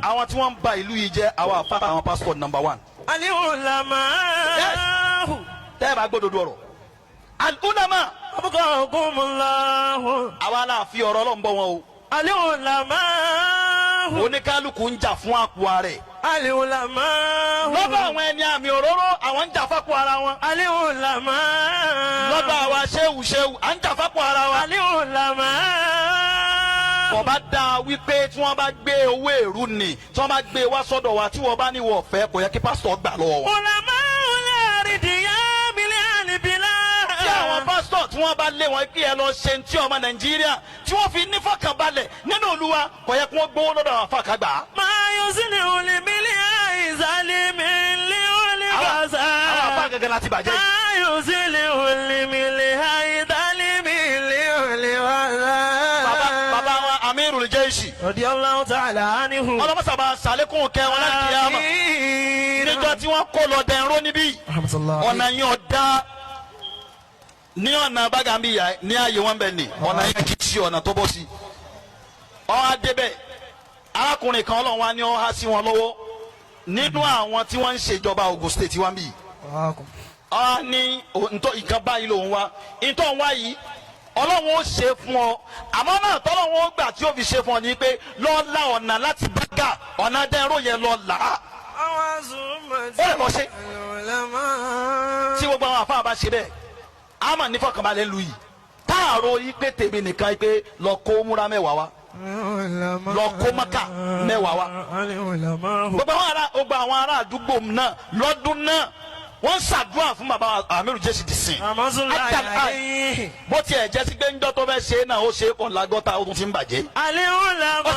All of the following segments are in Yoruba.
àwọn tí wọ́n ń ba ìlú yìí jẹ́ àwọn àfa àwọn passport number 1. Al-ulama. tẹ́ ẹ bá gbọ́dọ̀ dọ̀rọ̀ al-ulama. Abqakumullahu. àwa náà fi ọ̀rọ̀ Ọlọ́run bọ̀ wọn o. Al-ulama. oníkálukú ń jà fún àpò rẹ̀. Al-ulama. lọ́dọ̀ àwọn ẹni àmì òróró àwọn ń jà fápò ara wọn. Al-ulama. lọ́dọ̀ àwa ṣéwù à ń jà fápò ara wa. Al-ulama. wọ́n bá dá wípé tí wọ́n bá gbé owó èrú ni tí wọ́n bá gbé wá sọ́dọ̀ wa tí wọ́n bá ní wọ́n fẹ́ kò yẹ kí pásítọ̀ gbà lọ́wọ́ wọn. Ulama al-ridiyya bil-albillah. tí àwọn pásítọ̀ tí wọ́n bá lé wọn kí ẹ lọ ṣe ti ọmọ Nàìjíríà tí wọ́n fi nífọ̀kànbalẹ̀ nínú Olúwa kò yẹ kí wọ́n gbowó lọ́dọ̀ àwọn afáàkàgbà. Ma yuslihu li-bil-ayyi zalimin li-ul-baza. àwọn afáà gẹ́gẹ́ láti bàjẹ́. Ma yuslihu li-bil-ayyi zalimin li-ul-baza. bàbá wa Amirul Jaishi. Radiyallahu ta'ala anhu. ọlọ́mọsàbà sàlékún kẹ́ wọn láti kí á mọ̀. níjọ́ tí wọ́n kó lọ dẹ̀rọ níbí ọ̀nà yẹn ọ̀dá ní ọ̀nà Bágàmbíyà ní ààyè wọn bẹ̀ ni ọ̀nà yẹn kì í ṣe ọ̀nà tó bọ́ sí. ọ̀hún adébẹ̀ arákùnrin kan Ọlọ́run wa ní ọ̀hún á sí wọn lọ́wọ́ nínú àwọn tí wọ́n ń ṣèjọba Ògùn state wọn bí. ọ̀hún ní nǹkan báyìí lòun wá nǹkan wá yìí Ọlọ́run ó ṣe fún ọ àmọ́ náà tọ́lọ́run ó gbà tí ó fi ṣe fún ọ ní pé lọ́ọ́ la ọ̀nà láti Bágà ọ̀nà dẹ́rọ yẹn lọ́ọ́ là á. ó lè lọ ṣe tí gbogbo àwọn àfáà bá ṣe bẹ́ẹ̀ a máa nífọ̀kànbalẹ̀ lu yìí táàrọ̀ yìí pé tèmi nìkan yìí pé lọ kó múra mẹ́wàá wa lọ kó mọ́kà mẹ́wàá wa gbogbo àwọn ará àdúgbò náà lọ́dún náà wọ́n ṣàdúrà fún bàbá Amiru Jaishi di sìn. bó tiẹ̀ jẹ́ sí pé ńjọ́ tó fẹ́ ṣe é náà ó ṣe é pọ̀ lágọ́ta ó tún ti ń bàjẹ́. Al-ulama.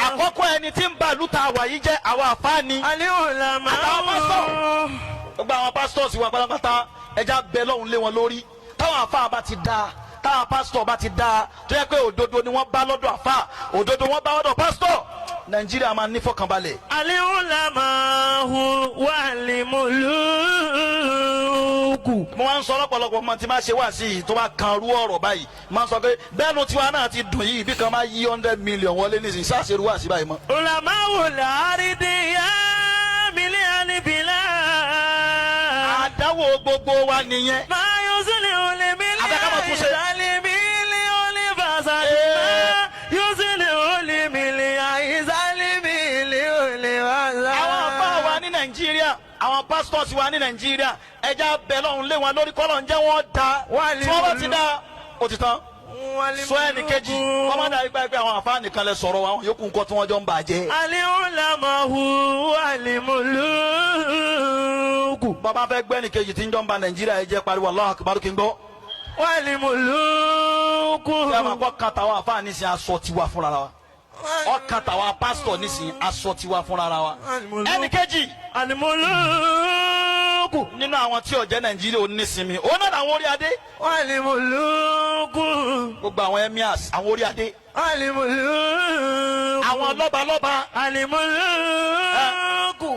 àkọ́kọ́ ẹni tí ń bá lùtà wà yìí jẹ́ àwọn àfáàní. Al-ulama. àtàwọn pásítọ̀. gbogbo àwọn pásítọ̀ sì wà pátápátá ẹja bẹ lọ́hùn lé wọn lórí táwọn àfáà bá ti dáa táwọn pásítọ̀ bá ti dáa tó yẹ pé òdodo ni wọ́n bá lọ́dọ̀ àfáà òdodo wọ́n bá lọ́dọ̀ pásítọ̀ Nàìjíríà máa ní fọkànbalẹ̀. Al-ulama wal-muluku. mo máa ń sọ lọ́pọ̀lọpọ̀ ọmọ tí máa ṣe wá sí i tó bá kan rú ọ̀rọ̀ báyìí máa ń sọ pé bẹ́ẹ̀nu tiwa náà ti dùn yìí bí kan máa yí 100 million wọlé nísìnyí sáàṣerú wá sí báyìí mọ́. Ulama al-ridiyya bil-albillah. àdáwò gbogbo wa nìyẹn. Ma yuslihu Àbẹ̀kámọ̀ tún ṣe. li-bil-ayyi li-ul-baza. Ma yuslihu li-bil-ayyi li-ul-baza. àwọn àbá wa ní Nàìjíríà àwọn pastors wa ní Nàìjíríà ẹja bẹ lọ́hùn lé wọn lórí kọ́lọ̀ ń jẹ́ wọ́n da tí wọ́n bá ti da ó ti tán. sọ ẹnì kejì wọ́n má dàbí pé àwọn àfáà nìkan lè sọ̀rọ̀ àwọn yòókù nǹkan tí wọ́n jọ ń bàjẹ́. Al-ulama wal-muluku. bàbá fẹ́ gbẹ́ ẹnì kejì tí ń jọ ń ba Nàìjíríà ẹ jẹ́ pariwo Allahu Akbar kí n gbọ́. Wal-muluku. ṣé àwọn akọ́ kan tàwọn àfáà nísìnyí aṣọ tiwa fúnra wa ọkàn tàwọn pásítọ̀ nísìnyí aṣọ tiwa fúnra wa. ẹnì kejì Al-muluku. nínú àwọn tí ó jẹ́ Nàìjíríà onísinmi ó náà àwọn orí adé. Al-muluku. gbogbo àwọn emirs àwọn orí adé. Al-muluku. àwọn lọ́balọ́ba. Al-muluku.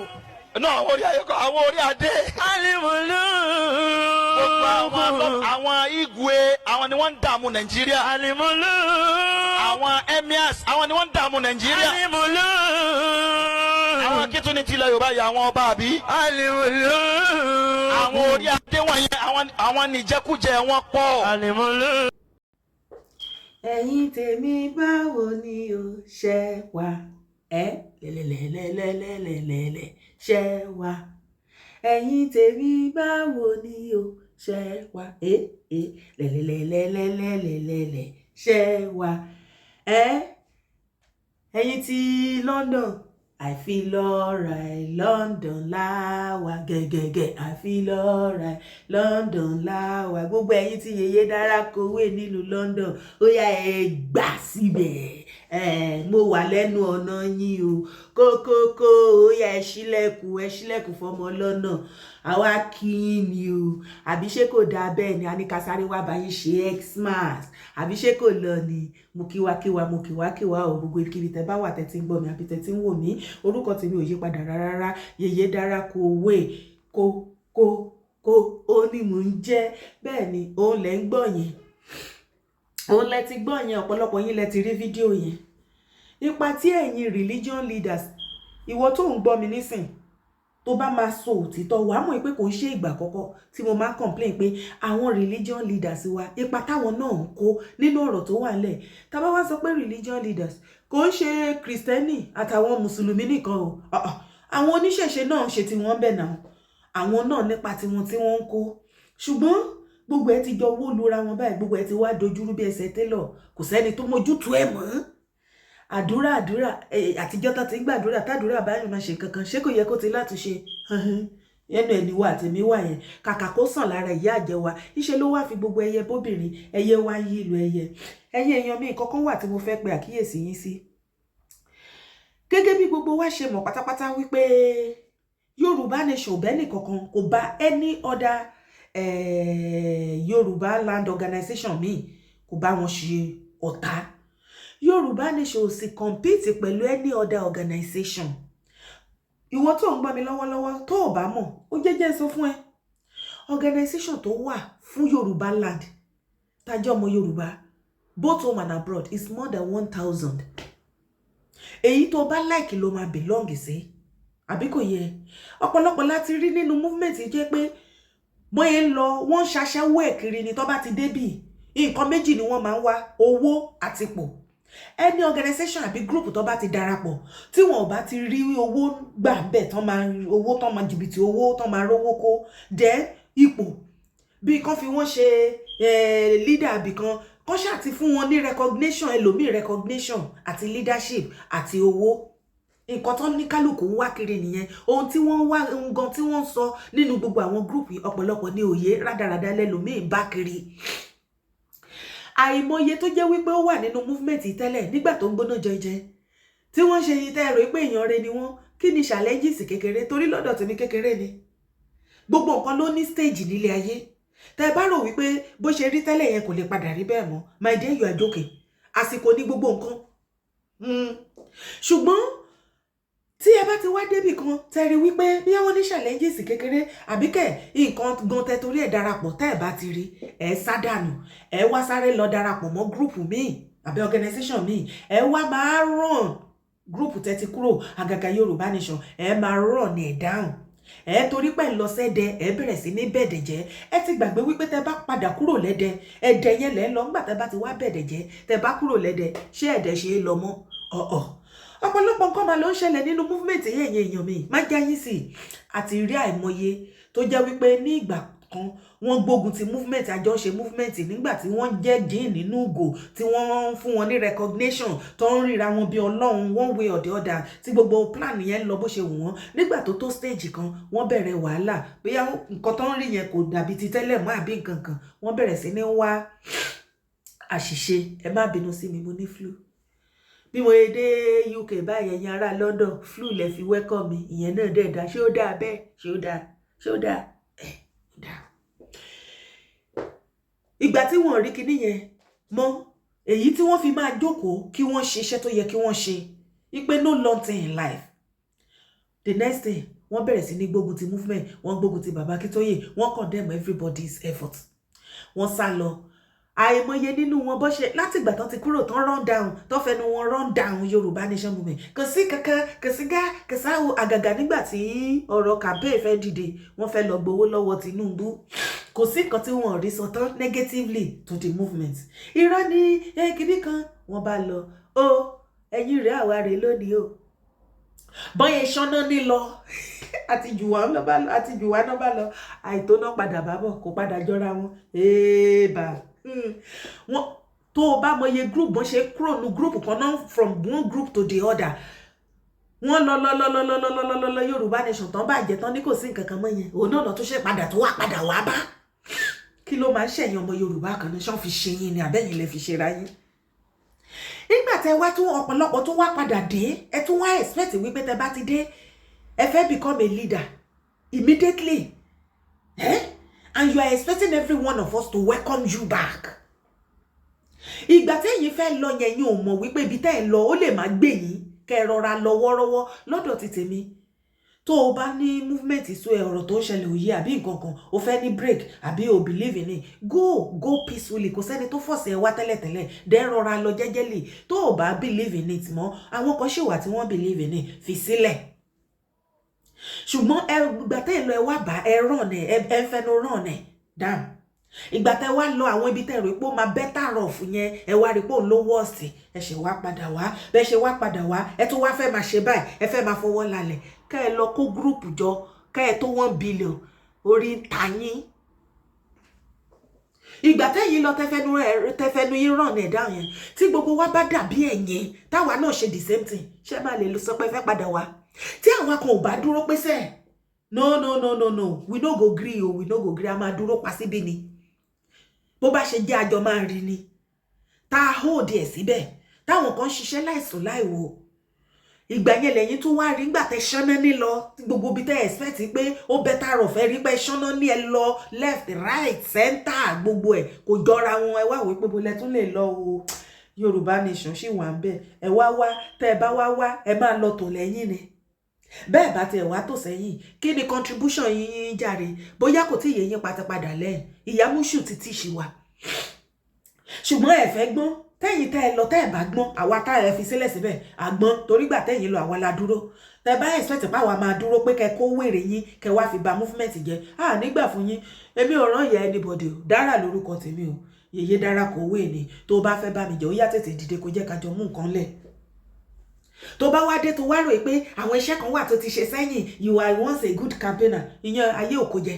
náà àwọn orí ayé kọ àwọn orí adé. Al-muluku. gbogbo àwọn igwe àwọn ni wọ́n ń dààmú Nàìjíríà. Al-muluku. àwọn emirs àwọn ni wọ́n ń dààmú Nàìjíríà. Al-muluku. àwọn akíntúni tilẹ̀ Yorùbá yìí àwọn ọba àbí. Al-muluku. àwọn orí adé wọ̀nyẹn àwọn nìjẹkújẹ wọn pọ̀. Al-muluku. ẹ̀yin tèmi báwo ni o ṣe wà lẹ́lẹ́lẹ́lẹ́lẹ́lẹ́lẹ́lẹ́ ṣe wà ẹ̀yin tèmi báwo ni o ṣe wà lẹ́lẹ́lẹ́lẹ́lẹ́lẹ́lẹ́ ṣe wà ẹ̀yin ti London I feel alright London láwà gẹ́gẹ́gẹ́ I feel alright London láwà gbogbo ẹ̀yin tí Yèyé Dára kówé nílùú London ó yá ẹ gbà síbẹ̀ mo wà lẹ́nu ọ̀nà yín o kókókó ó yá ẹ ṣílẹ̀kùn fọmọ lọ́nà àwa kí ni o àbí ṣé kò dáa bẹ́ẹ̀ ni a ní ká sáré wá báyìí ṣe Xmas àbí ṣé kò lọ ni mo kíwákíwá o gbogbo ibikíbi tẹ́ bá wà tẹ́ tí ń gbọ́ mi àbí tẹ́ tí ń wò mí orúkọ tèmi ò yí padà rárá Yèyé Dára kówé kó ó ní mò ń jẹ́ bẹ́ẹ̀ ni òun lẹ́ ń gbọ́ yẹn òun lẹ ti gbọ́ yẹn, ọ̀pọ̀lọpọ̀ yín lẹ ti rí fídíò yẹn. Ipa tí ẹ̀yin religion leaders, ìwọ tó ń gbọ́ mi nísìn, tó bá máa sọ òtítọ́, wàá mọ̀ pé kò ń ṣe ìgbà àkọ́kọ́ tí mo máa complain pé àwọn religion leaders wa, ipa táwọn náà ń kó nínú ọ̀rọ̀ tó wà nílẹ̀. Tá bá wá sọ pé religion leaders kò ń ṣe Kristẹni àtàwọn Mùsùlùmí nìkan o. Àwọn oníṣẹ̀ṣe náà ń ṣe tí wọ́n bẹ̀ náà. Àwọn náà nípa tiwọn tí wọ́n ń kó. Ṣùgbọ́n gbogbo ẹ ti jọ wó lura wọn báyìí, gbogbo ẹ ti wá dojúrú bí ẹsẹ̀ télọ̀. Kò sẹ́ni tó mójútó ẹ̀ mọ́. Àdúrà àtijọ́ tó ti ń gbàdúrà, tàdúrà báyìí máa ṣe kankan, ṣé kò yẹ kó ti látúnṣe? Ẹnu ẹni wa àtẹ̀mí wà yẹn, kàkà kó sàn lára ìyá àjẹ́ wa, iṣẹ́ ló wá fi gbogbo ẹyẹ bóbìnrin, ẹyẹ wá yí ìlú ẹyẹ. Ẹ̀yin èèyàn mi, nǹkan kan wà tí mo fẹ́ pe àkíyèsí yín sí. Gẹ́gẹ́ bí gbogbo wa ṣe mọ̀ pátápátá wípé Yorùbá nation bẹ́ẹ̀ni kankan kò bá any other Yorùbá land organization mi kò bá wọn ṣe ọ̀tá. Yorùbá nation ò sì compete pẹ̀lú any other organization. Ìwọ tó ń gbọ́ mi lọ́wọ́lọ́wọ́ tó ò bá mọ̀, ó jẹ́jẹ́ sọ fún ẹ. Organization tó wà fún Yorùbá land, tájọ́ ọmọ Yorùbá, both home and abroad, is more than 1,000. Èyí tó bá like ló máa belong sí. Àbí kò yẹ? Ọ̀pọ̀lọpọ̀ láti rí nínú movement jẹ́ pé bóyá ń lọ, wọ́n ṣaṣẹ́wó ẹ̀ kiri ni tó bá ti débì. Nǹkan méjì ni wọ́n máa ń wá, owó àti ipò. Any organization àbí group tó bá ti darapọ̀, tí wọn ò bá ti rí owó gbà bẹ́ẹ̀ tán máa owó tán máa jìbìtì owó tán máa rówó kó, then ipò. Bí kan fi wọ́n ṣe leader àbí kan ṣáà ti fún wọn ní recognition, ẹlòmíì recognition àti leadership àti owó. Nǹkan tó ní kálukú ń wá kiri nìyẹn. Ohun tí wọ́n wá, nǹkan tí wọ́n sọ nínú gbogbo àwọn group ọ̀pọ̀lọpọ̀ ní òye rádaràda lẹ́lòmíì bá kiri. Àìmọye tó jẹ́ wípé ó wà nínú movement tẹ́lẹ̀ nígbà tó ń gbóná jẹjẹ, tí wọ́n ṣe yìí tẹ́ rò pé èèyàn rẹ ni wọ́n. Kí ni challenges kékeré? Torí lọ́dọ̀ tèmi kékeré ni. Gbogbo nǹkan ló ní stage nílé ayé. Tẹ́ bá rò wípé bó ṣe rí tẹ́lẹ̀ yẹn kò lè padà rí bẹ́ẹ̀ mọ́, my dear, you are joking. Àsìkò ní gbogbo nǹkan. Ṣùgbọ́n tí ẹ bá ti wá débì kan, tẹ́ rí wípé bí wọ́n ní challenges kékeré àbí kẹ̀ nǹkan gan tẹ́ torí ẹ̀ darapọ̀, tẹ́ ẹ bá ti rí, ẹ sá dànù, ẹ wá sáré lọ darapọ̀ mọ́ group míì àbí organization míì, ẹ wá máa run group tẹ́ ti kúrò, àgàgà Yorùbá nation, ẹ máa run ẹ̀ down. Ẹ torí pé ń lọ sẹ́dẹ̀, ẹ bẹ̀rẹ̀ sí ní bẹ̀dẹ̀ jẹ́. Ẹ ti gbàgbé wípé tẹ́ bá padà kúrò lẹ́dẹ̀, ẹ̀dẹ̀ yẹn lẹ́ lọ. Nígbà tẹ́ bá ti wá bẹ̀dẹ̀ jẹ́, tẹ́ bá kúrò lẹ́dẹ̀, ṣé ẹ̀dẹ̀ ṣe é lọ mọ́? Ọ̀pọ̀lọpọ̀ nǹkan máa ló ń ṣẹlẹ̀ nínú movement yẹn èèyàn mi. Má jáyín sí àti rí àìmọye tó jẹ́ wípé ní ìgbà kan wọ́n gbógun ti movement, àjọṣe movement nígbà tí wọ́n jẹ́ dín nínú ògo, tí wọ́n fún wọn ní recognition, tó ń ríra wọn bí Ọlọ́run one way or the other, tí gbogbo plan yẹn lọ bó ṣe wù wọ́n. Nígbà tó stage kan, wọ́n bẹ̀rẹ̀ wàhálà. Bóyá nǹkan tó ń rí yẹn kò dàbí ti tẹ́lẹ̀ mọ́ àbí nǹkan kan. Wọ́n bẹ̀rẹ̀ sí ní wá àṣìṣe. Ẹ má bínú sí mi, mo ní flu. Bí mo dé UK báyìí, ẹ̀yin ará London, flu lẹ fi welcome mi. Ìyẹn náà dẹ̀ dá. Ṣé ó dáa bẹ́ẹ̀? Ṣé ó dáa? Ṣé ó dáa? Dáa. Ìgbà tí wọ́n rí kinní yẹn mọ́, èyí tí wọ́n fi máa jókòó kí wọ́n ṣe iṣẹ́ tó yẹ kí wọ́n ṣe, ipe no long thing in life. The next thing, wọ́n bẹ̀rẹ̀ sí ní gbógun ti movement, wọ́n gbógun ti Bàbá Akíntóyè, wọ́n condemn everybody's effort. Wọ́n sá lọ. Àìmọye nínú wọn bó ṣe láti ìgbà tán ti kúrò tán run down, tán fẹnu wọn run down Yorùbá nation movement. Kò sí kankan, kò sí gá, kò sáwo. Àgàgà nígbà tí ọ̀rọ̀ campaign fẹ́ dìde, wọ́n fẹ́ lọ gbowó lọ́wọ́ Tinubu. Kò sí nǹkan tí wọ́n rí sọ tán negatively to the movement. Irọ́ ni kinní kan, wọ́n bá lọ. Ẹ̀yin rẹ̀ àwa rẹ̀ lónìí o. Bọ́yẹ̀ ṣáná ní lọ. Àti jùwà náà bá lọ. Àìtó náà padà bábọ̀, kò padà jọra wọn. Bà. Wọ́n tó bá mọye group bọ́n ṣe kúrò ní group kan náà from one group to the other. Wọ́n lọ Yorùbá nation tán bàjẹ́ tán ní kò sí nǹkan kan mọ́ yẹn. Òun náà lọ tó ṣe padà tó wá padà wá bá. Kí ló máa ń ṣẹ̀yìn ọmọ Yorùbá kan ní ṣán fi ṣe yín ni àbẹ́yìn lè fi ṣe ra yín? Nígbà tẹ́ wá tún ọ̀pọ̀lọpọ̀ tó wá padà dé, ẹ tún wá expect wípé tẹ́ bá ti dé, ẹ fẹ́ become a leader immediately. And you are expecting every one of us to welcome you back. Ìgbà tẹ́yin fẹ́ lọ yẹn yín ò mọ̀ wípé ibi tẹ́ ẹ lọ ó lè má gbé yín, kẹ́ rọra lọ wọ́rọ́wọ́. Lọ́dọ̀ ti tèmi, tó o bá ní movement so ẹ ọ̀rọ̀ tó ń ṣẹlẹ̀ òye àbí nǹkan kan o fẹ́ ní break àbí o believe in it go peacefully kò sẹ́ni tó force ẹ wá tẹ́lẹ̀tẹ́lẹ̀ dẹ́ rọra lọ jẹ́jẹ́lì tó o bá believe in it mọ́ àwọn kan ṣèwà tí wọ́n believe in it fi sílẹ̀ ṣùgbọ́n ẹ gbà tẹ́ ẹ lọ ẹ wá bá ẹ ràn ẹ fẹnu ràn ẹ down ìgbà tẹ́ wá lọ àwọn ibi tẹ́ rò pé ó máa better off yẹn ẹ wá rí pé òun ló worst ẹ ṣe wá padà wá bẹ́ẹ̀ ṣe wá padà wá ẹ tún wá fẹ́ máa ṣe báyìí ẹ fẹ́ máa fọwọ́ lálẹ̀ ká ẹ lọ kó gúrùpù jọ ká ẹ tó 1 billion orí ta yín ìgbà tẹ́yìn lọ tẹ́fẹ́nu yín ràn ẹ̀ dáhùn yẹn tí gbogbo wa bá dàbí ẹ̀yìn táwa náà ṣe the same thing ṣé máa lè sọ pé fẹ́ padà wá tí àwọn kan ò bá dúró pé sẹ́ẹ̀ no we no go gree o we no go gree a máa dúró pa síbí ni bó bá ṣe jẹ́ àjọ máa rí ni tá a hold ẹ̀ síbẹ̀ táwọn kan ṣiṣẹ́ láìsùn láìwò ìgbà yẹn lẹ́yìn tó wá rí gbà tẹ́ ṣáná ní lọ gbogbo bí tẹ́ expect pé ó better off ẹ rí pé ṣáná ní ẹ lọ left right center gbogbo ẹ̀ kò jọra wọn ẹ wá wí pé bólẹ̀ tún lè lọ o Yorùbá nation ṣì wà ń bẹ̀ ẹ wá tẹ́ ẹ bá wá ẹ máa lọ tò lẹ́yìn ni bẹ́ẹ̀ bá tiẹ̀ wá tò sẹ́yìn kí ni contribution yín jàre bóyá kò tí ì yé yín pátápadà lẹ́yìn ìyá múṣù títí ṣì wà ṣùgbọ́n ẹ fẹ́ gbọ́n tẹ́yìn tẹ́ ẹ lọ tẹ́ ẹ bá gbọ́n àwa tá ẹ fi sílẹ̀ síbẹ̀ àgbọ́n torí gbà tẹ́yìn lọ àwa la dúró tẹ́ bá expect pé àwa máa dúró pé kẹ́ kó wèrè yín kẹ́ wá fi ba movement jẹ́ nígbà fún yín èmi ò rán ìyá anybody o dára lórúkọ tèmi o yèyé dára kò wé ni tó bá fẹ́ bá mi jẹ́ ó yá tètè dìde kó jẹ́ ká jọ mú nǹkan lẹ̀ tó bá wá dé tó wá rò pé àwọn iṣẹ́ kan wà tó ti ṣe sẹ́yìn you are once a good campaigner ìyẹn ayé òkò jẹ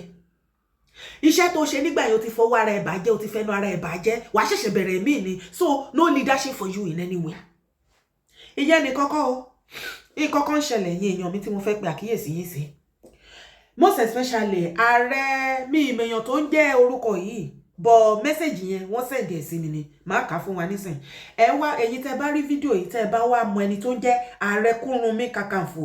iṣẹ́ tó ṣe nígbà yẹn o ti fọwọ́ ara ẹ̀ bàjẹ́ o ti fẹnu ara ẹ̀ bàjẹ́ wàá ṣẹ̀ṣẹ̀ bẹ̀rẹ̀ míì ni so no leadership for you in anywhere ìyẹn ni kọ́kọ́ o ìkọ́kọ́ ń ṣẹlẹ̀ yín èèyàn mi tí mo fẹ́ pe àkíyèsí yín sí most especially ààrẹ mi ìmẹ̀yàn tó ń jẹ́ orúkọ yìí bọ̀ mẹ́sẹ̀jì yẹn wọ́n sẹ̀ǹdẹ̀ sí mi ni máa kà fún wa nísìn ẹ wá ẹ̀yin tẹ́ bá rí fídíò yìí tẹ́ bá wá mọ ẹni tó ń jẹ́ ààrẹ Kurunmi Kakanfo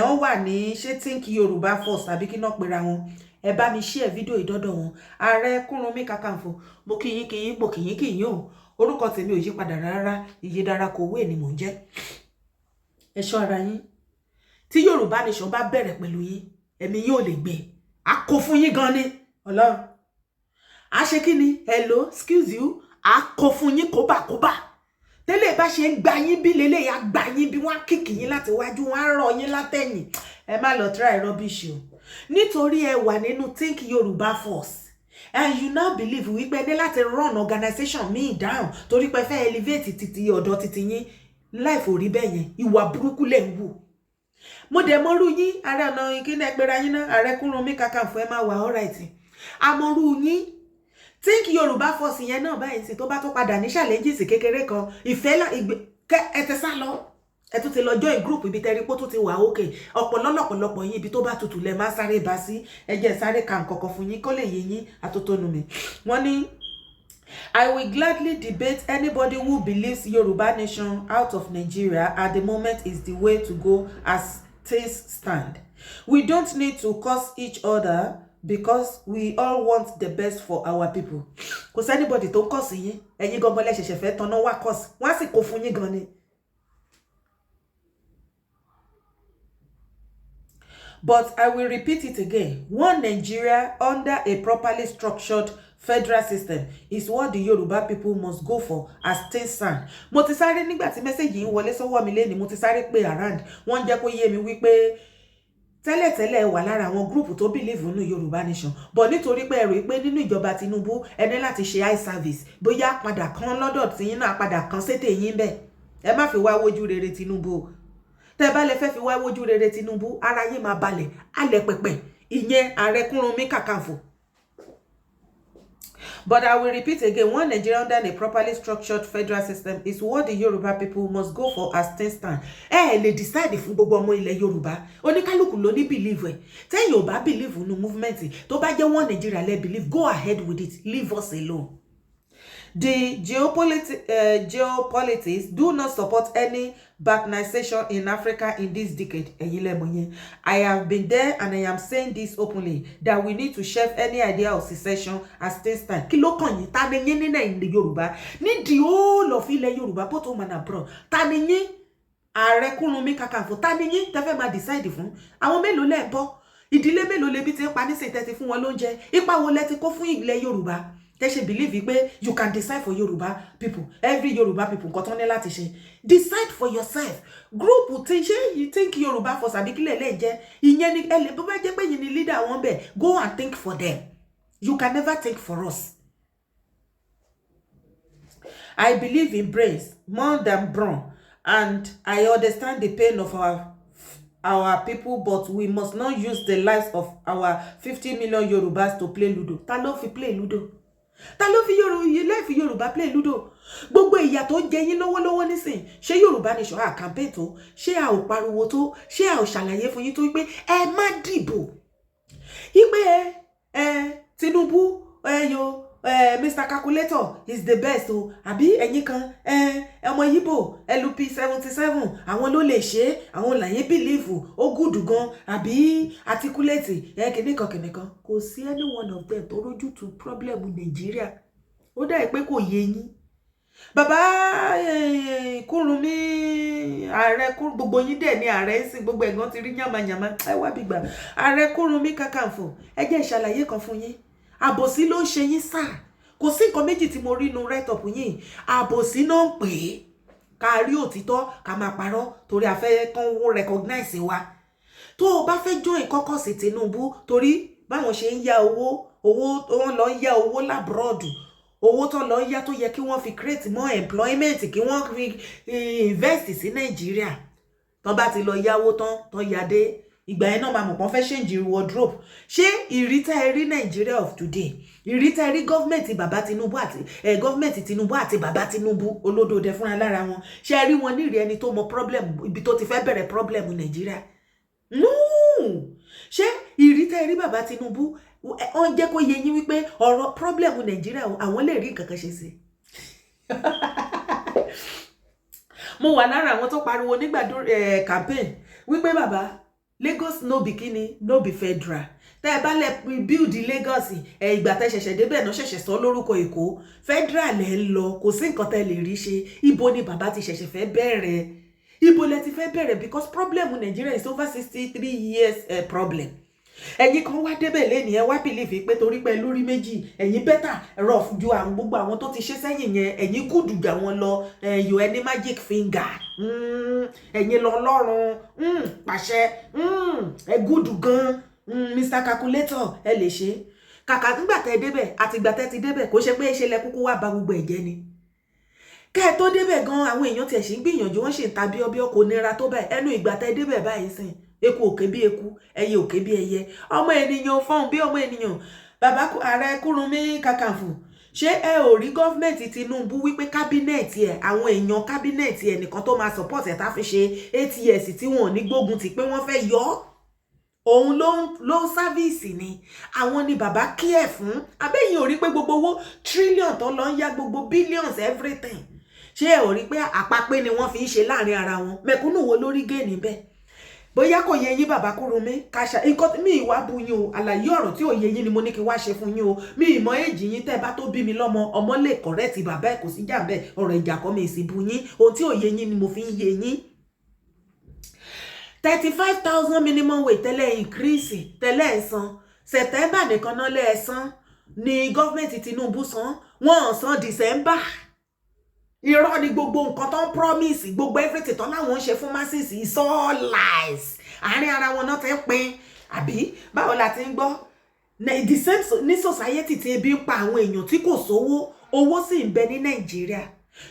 wọ́n wà ní ṣé think Yoruba first tàbí kí náà pera wọn ẹ bá mi share fídíò yìí dọ́dọ̀ wọn ààrẹ Kurunmi Kakanfo mo kíyín o orúkọ tèmi ò yí padà rárá iye dára kò wé ni mò ń jẹ́ ẹ ṣọ́ ara yín tí Yorùbá nation bá bẹ̀rẹ̀ pẹ̀lú yín ẹ̀mí yóò lè gbé a kó fún yín gan ni Ọlọ́run a ṣe kí ni hello excuse you a kó fún yín kóbàkóbà tẹ́lẹ̀ bá ṣe ń gba yín bí lélẹ̀ ya gbà yín bí wọ́n kíkì yín láti wájú wọ́n á rọ yín látẹ̀yìn ẹ má lọ try rubbish o nítorí ẹ wà nínú think Yoruba force and you now believe wípé ní láti run organization míì down torí pé fẹ́ elevate títí ọ̀dọ̀ títí yín life ò rí bẹ́ẹ̀ yẹn ìwà burúkú lẹ̀ ń wù mo dẹ̀ mọ́rú yín ààrẹ ọ̀nà ìkíni ẹgbẹ́ra yín náà ààrẹ Kurunmi Kakanfo ẹ máa wà alright àmọ́rú yín think Yoruba force yẹn náà báyìí sí tó bá tó padà ní challenges kékeré kan ìfẹ́ ẹ ti sá lọ ẹ tún ti lọ join group ibi tẹ́rí pé tó ti wà ókè ọ̀pọ̀lọpọ̀ yín ibi tó bá tutù lẹ máa sáré bá sí ẹjẹ́ sáré ka nǹkankan fún yín kó lè yé yín àtótónu mi wọ́n ní I will gladly debate anybody who believes Yoruba nation out of Nigeria at the moment is the way to go as things stand. We don't need to curse each other because we all want the best for our people. Kò sí anybody tó curse yín ẹ̀yin gangan lẹ ṣẹ̀ṣẹ̀ fẹ́ tọ́nà wá curse wọ́n á sì kó fún yín gan ni. But I will repeat it again. One Nigeria under a properly structured federal system is what the Yoruba people must go for as things stand. Mo ti sáré nígbà tí mẹ́sẹ̀jì yín wọlé sọ́wọ́ mi lẹ́ni mo ti sáré pé around wọ́n jẹ́ kó yé mi wípé tẹ́lẹ̀tẹ́lẹ̀ wà lára àwọn gúrùpù tó believe nínú Yorùbá nation but nítorí pé ẹ̀rọ pé nínú ìjọba Tinubu ẹni láti ṣe eye service bóyá padà kan lọ́dọ̀ tí yín náà padà kan sétè yín bẹ́ẹ̀ ẹ má fi wá wojú rere Tinubu tẹ́ bá lè fẹ́ fi wá wojú rere Tinubu ara yín máa balẹ̀ alẹ́ pẹ̀pẹ̀ ìyẹn ààrẹ Kurunmi Kakanfo. But I will repeat again, one Nigeria under a properly structured federal system is what the Yoruba people must go for as things stand. Lè decide fún gbogbo ọmọ ilẹ̀ Yorùbá. Oníkálùkù ló ní believe ẹ̀. Tẹ́yin ò bá believe nínú movement tó bá jẹ́ one Nigeria lè believe, go ahead with it. Leave us alone. The geopolitics do not support any balkanization in Africa in this decade. I have been there and I am saying this openly that we need to shelve any idea of secession as things stand. Kí ló kàn yín ta ni yín ní Yorùbá ní the whole of ilẹ̀ Yorùbá both home and abroad ta ni yín Aare Kurunmi Kakanfo ta ni yín tẹ́ fẹ́ máa decide fún àwọn mélòó lẹ bọ́ ìdílé mélòó lebi tí ń pa nísìn tẹ́ ti fún wọn lóúnjẹ ipa wo lẹ ti kó fún ilẹ̀ Yorùbá tẹ́ ṣe believe pé you can decide for Yoruba people every Yoruba people nǹkan tán ní láti ṣe decide for yourself group tí ṣe you think Yoruba for sabi kílẹ̀ lè jẹ́ ìyẹn ni ẹ lè bó bá jẹ́ pé yín ni leader wọn bẹ̀ go and think for them you can never think for us. I believe in brains more than brawn and I understand the pain of our people, but we must not use the lives of our 50 million Yorubas to play Ludo. Ta ló fi play Ludo? Ta ló fi Yoruba play Ludo? Gbogbo ìyà tó jẹ yín lọ́wọ́lọ́wọ́ nísìn. Ṣé Yoruba Nation a campaign tó? Ṣé a ò pariwo tó? Ṣé a ò ṣàlàyé fún yín tó pé ẹ má dìbò? Ipe Tinubu yo Mr. Calculator is the best o. Àbí ẹ̀yin kan ọmọ Yibo LP 77 àwọn ló lè ṣe àwọn làyé believe ó good gan àbí articulate kìnìkan kò sí any one of them tó rójú tu problem Nigeria ó dá pé kò yé yín bàbá Kurunmi Aare gbogbo yín dẹ̀ ní Aare sí gbogbo ẹ̀gbọ́n ti rí yàmàyàmà ẹ wá bí gbà Aare Kurunmi Kakanfo ẹ jẹ́ ìṣàlàyé kan fún yín àbòsí ló ń ṣe yín sáà kò sí nǹkan méjì tí mo rí inú write up yín àbòsí náà ń pè é ká rí òtítọ́ ká máa parọ́ torí a fẹ́ kán wọ́n recognize wa tó o bá fẹ́ join kọ́kọ́ sí Tinubu torí báwọn ṣe ń yá owó wọn lọ ń yá owó lábúrọ̀dù owó tó lọ ń yá tó yẹ kí wọ́n fi create more employment kí wọ́n fi invest sí Nàìjíríà tó bá ti lọ yáwó tán yá dé ìgbà yẹn náà máa mọ̀ pọ́n fẹ́ change wardrobe ṣé ìrítà ẹ̀rí Nigeria of today ìrítà ẹ̀rí gọ́ọ̀mẹ̀ntì bàbá Tinubu àti gọ́ọ̀mẹ̀ntì Tinubu àti bàbá Tinubu olódòdẹ fúnra lára wọn ṣé ẹ rí wọn nírìí ẹni tó mọ problem ibi tó ti fẹ́ bẹ̀rẹ̀ problem Nigeria no ṣé ìrítà ẹ̀rí bàbá Tinubu wọ́n jẹ́ kó yé yín wípé ọ̀rọ̀ problem Nigeria àwọn lè rí nǹkan kan ṣe sí mo wà lára àwọn tó pariwo nígbà campaign wípé bàbá Lagos no bikini no be federal tẹ́ bá lè build Lagos ìgbà tẹ́ ṣẹ̀ṣẹ̀ débẹ̀ náà ṣẹ̀ṣẹ̀ sọ lórúkọ Èkó federal lẹ ń lọ kò sí nǹkan tẹ́ lè rí ṣe ibo ni bàbá ti ṣẹ̀ṣẹ̀ fẹ́ bẹ̀rẹ̀ ibo lẹ ti fẹ́ bẹ̀rẹ̀ because problem Nigeria is over 63 years problem ẹ̀yin kan wá débẹ̀ lẹ́ni ẹ wá believe pé torí pé lórí méjì ẹ̀yin better rough ju àwọn gbogbo àwọn tó ti ṣe sẹ́yìn yẹn ẹ̀yin gùdù jà wọn lọ you any magic finger ẹ̀yin lọ lọ́rùn pàṣẹ ẹ gùdù gan Mr. Calculator ẹ lè ṣe kàkà nígbà tẹ́ débẹ̀ àti ìgbà tẹ́ ti débẹ̀ kò ṣe pé ṣe lẹ kúkú wá ba gbogbo ẹ̀jẹ̀ ni kẹ́ ẹ tó débẹ̀ gan àwọn èèyàn tiẹ̀ ṣì ń gbìyànjú wọ́n ṣì ń ta bíọ́bíọ́ kò nira tó báyìí ẹnu ìgbà tẹ́ débẹ̀ báyìí sìn eku òkè bí eku ẹyẹ òkè bí ẹyẹ ọmọ ènìyàn fọ́n bí ọmọ ènìyàn bàbá Aare Kurunmi Kakanfo ṣé ẹ ò rí gọ́ọ̀mẹ̀ntì Tinubu wípé kábínẹ̀tì ẹ̀ àwọn èèyàn kábínẹ̀tì ẹ̀ nìkan tó máa support ẹ̀ tá fi ṣe ATS tí wọn ò ní gbógun ti pé wọ́n fẹ́ yọ òun ló ń sáfíìsì ni àwọn ni bàbá kí ẹ̀ fún abẹ́yìn ò rí pé gbogbo owó trillion tó lọ ń yá gbogbo billions everything ṣé ẹ ò rí pé àpapẹ́ ni wọ́n fi ń ṣe láàrin ara wọn mẹ̀kúnnù wo lórí géènì bẹ́ẹ̀ bóyá kò yé yín bàbá Kurunmi kàṣà nǹkan mi ìwà bu yín o àlàyé ọ̀rọ̀ tí ò yé yín ni mo ní kí wá ṣe fún yín o mi ìmọ̀ èjì yín tẹ́ bá tó bí mi lọ́mọ ọmọ lè kọ̀rẹ́ẹ̀tì bàbá ẹ̀ kò sí jà bẹ́ẹ̀ ọ̀rọ̀ ìjà kọ́ mi sì bu yín ohun tí ò yé yín ni mo fi ń yé yín 35,000 minimum wage tẹ́lẹ̀ increase tẹ́lẹ̀ ẹ̀ san September nìkan náà lẹ́ ẹ̀ san ni gọ́ọ̀mẹ̀ntì Tinubu san wọ́n san December irọ́ ni gbogbo nǹkan tó ń promise gbogbo everything tó láwọn ń ṣe fún masses is all lies àárín ara wọn náà ti ń pín àbí báwo la ti ń gbọ́ the same ní society tí ebi ń pa àwọn èèyàn tí kò sówó owó sì ń bẹ ní Nàìjíríà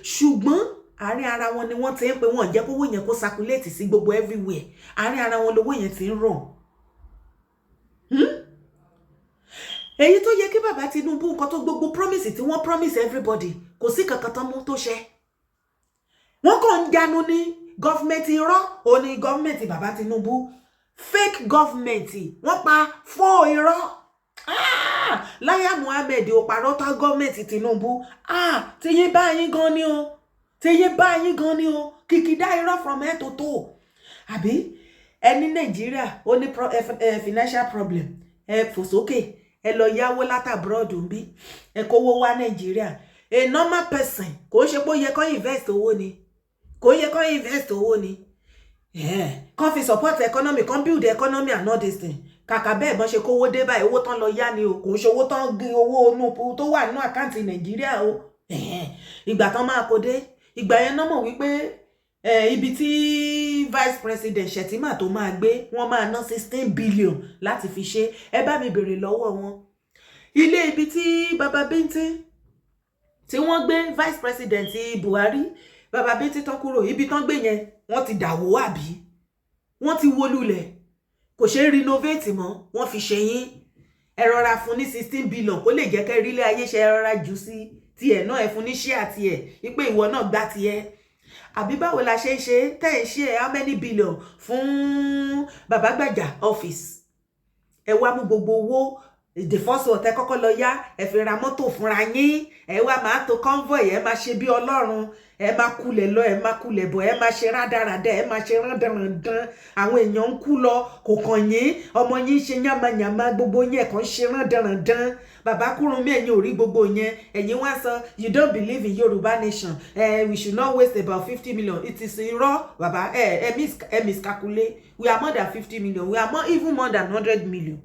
ṣùgbọ́n àárín ara wọn ni wọ́n ti ń pín wọn jẹ́ kówó yẹn kó circulate sí gbogbo everywhere àárín ara wọn lówó yẹn ti ń rọ̀ èyí tó yẹ kí bàbá Tinubu nǹkan tó gbogbo promise tí wọ́n promise everybody kò sí kankan tán mú tó ṣe wọ́n kàn ń jánu ní gọ́fìmẹ̀ntì irọ́ ò ní gọ́fìmẹ̀ntì bàbá Tinubu fake gọ́fìmẹ̀ntì wọ́n pa fó irọ́ Láyà Muhammed ò parọ́ tá gọ́fìmẹ̀ntì Tinubu tiyín bá yín gan ni o tiyín bá yín gan ni o kìkìdá irọ́ from head to toe àbí ẹni Nàìjíríà ó ní financial problem ẹ fò sókè ẹ lọ yáwó látàbúrọ̀dù ń bí ẹ kówó wá Nàìjíríà a normal person kò ṣe pé ó yẹ kó invest owó ni kò yẹ kó invest owó ni Kàn fi support economy, kàn build the economy and all this thing. Kàkà bẹ́ẹ̀ bọ́n ṣe kówó dé báyìí, owó tán lọ yá ni o, kò ń ṣe owó tán gbé owó inú tó wà nínú àkáǹtì Nàìjíríà o. Ìgbà tán máa kó dé, ìgbà yẹn náà mọ̀ wípé ibi tí vice president Shettima tó máa gbé, wọ́n máa ná 16 billion láti fi ṣe. Ẹ bá mi bèrè lọ́wọ́ wọn. Ilé ibi tí Baba Bintin tí wọ́n gbé vice president Buhari, Baba Bintin tán kúrò, ibi tán gbé yẹn wọ́n ti dàwó àbí wọ́n ti wó lulẹ̀, kò ṣe renovate mọ́, wọ́n fi ṣe yín. Ẹ rọra fún ní 16 billion kó lè jẹ́ kẹ́ rí ilé ayé ṣe, ẹ rọra jù sí tiẹ̀ náà, ẹ fún ní share tiẹ̀ wípé ìwọ náà gbá tiẹ̀. Àbí báwo la ṣe ń ṣe tẹ́ ẹ̀ share how many billion fún Baba Gbaja office? Ẹ wá mú gbogbo owó the first one tẹ́ kọ́kọ́ lọ yá, ẹ fi ra mọ́tò fúnra yín, ẹ wá máa tó convoy, ẹ máa ṣe bí Ọlọ́run, ẹ máa kulẹ̀ lọ, ẹ máa kulẹ̀ bọ̀, ẹ máa ṣe rádaràdà, ẹ máa ṣe rándanrandan, àwọn èèyàn ń kú lọ, kò kàn yín, ọmọ yín ṣe yánmayànmá, gbogbo yín ẹ̀kan ṣe rándanrandan. Bàbá Kurunmi ẹ̀yin ò rí gbogbo yẹn, ẹ̀yin wá sọ you don't believe in Yoruba nation, we should not waste about 50 million. It is irọ́, bàbá, miscalculate. We are more than 50 million, we are even more than 100 million.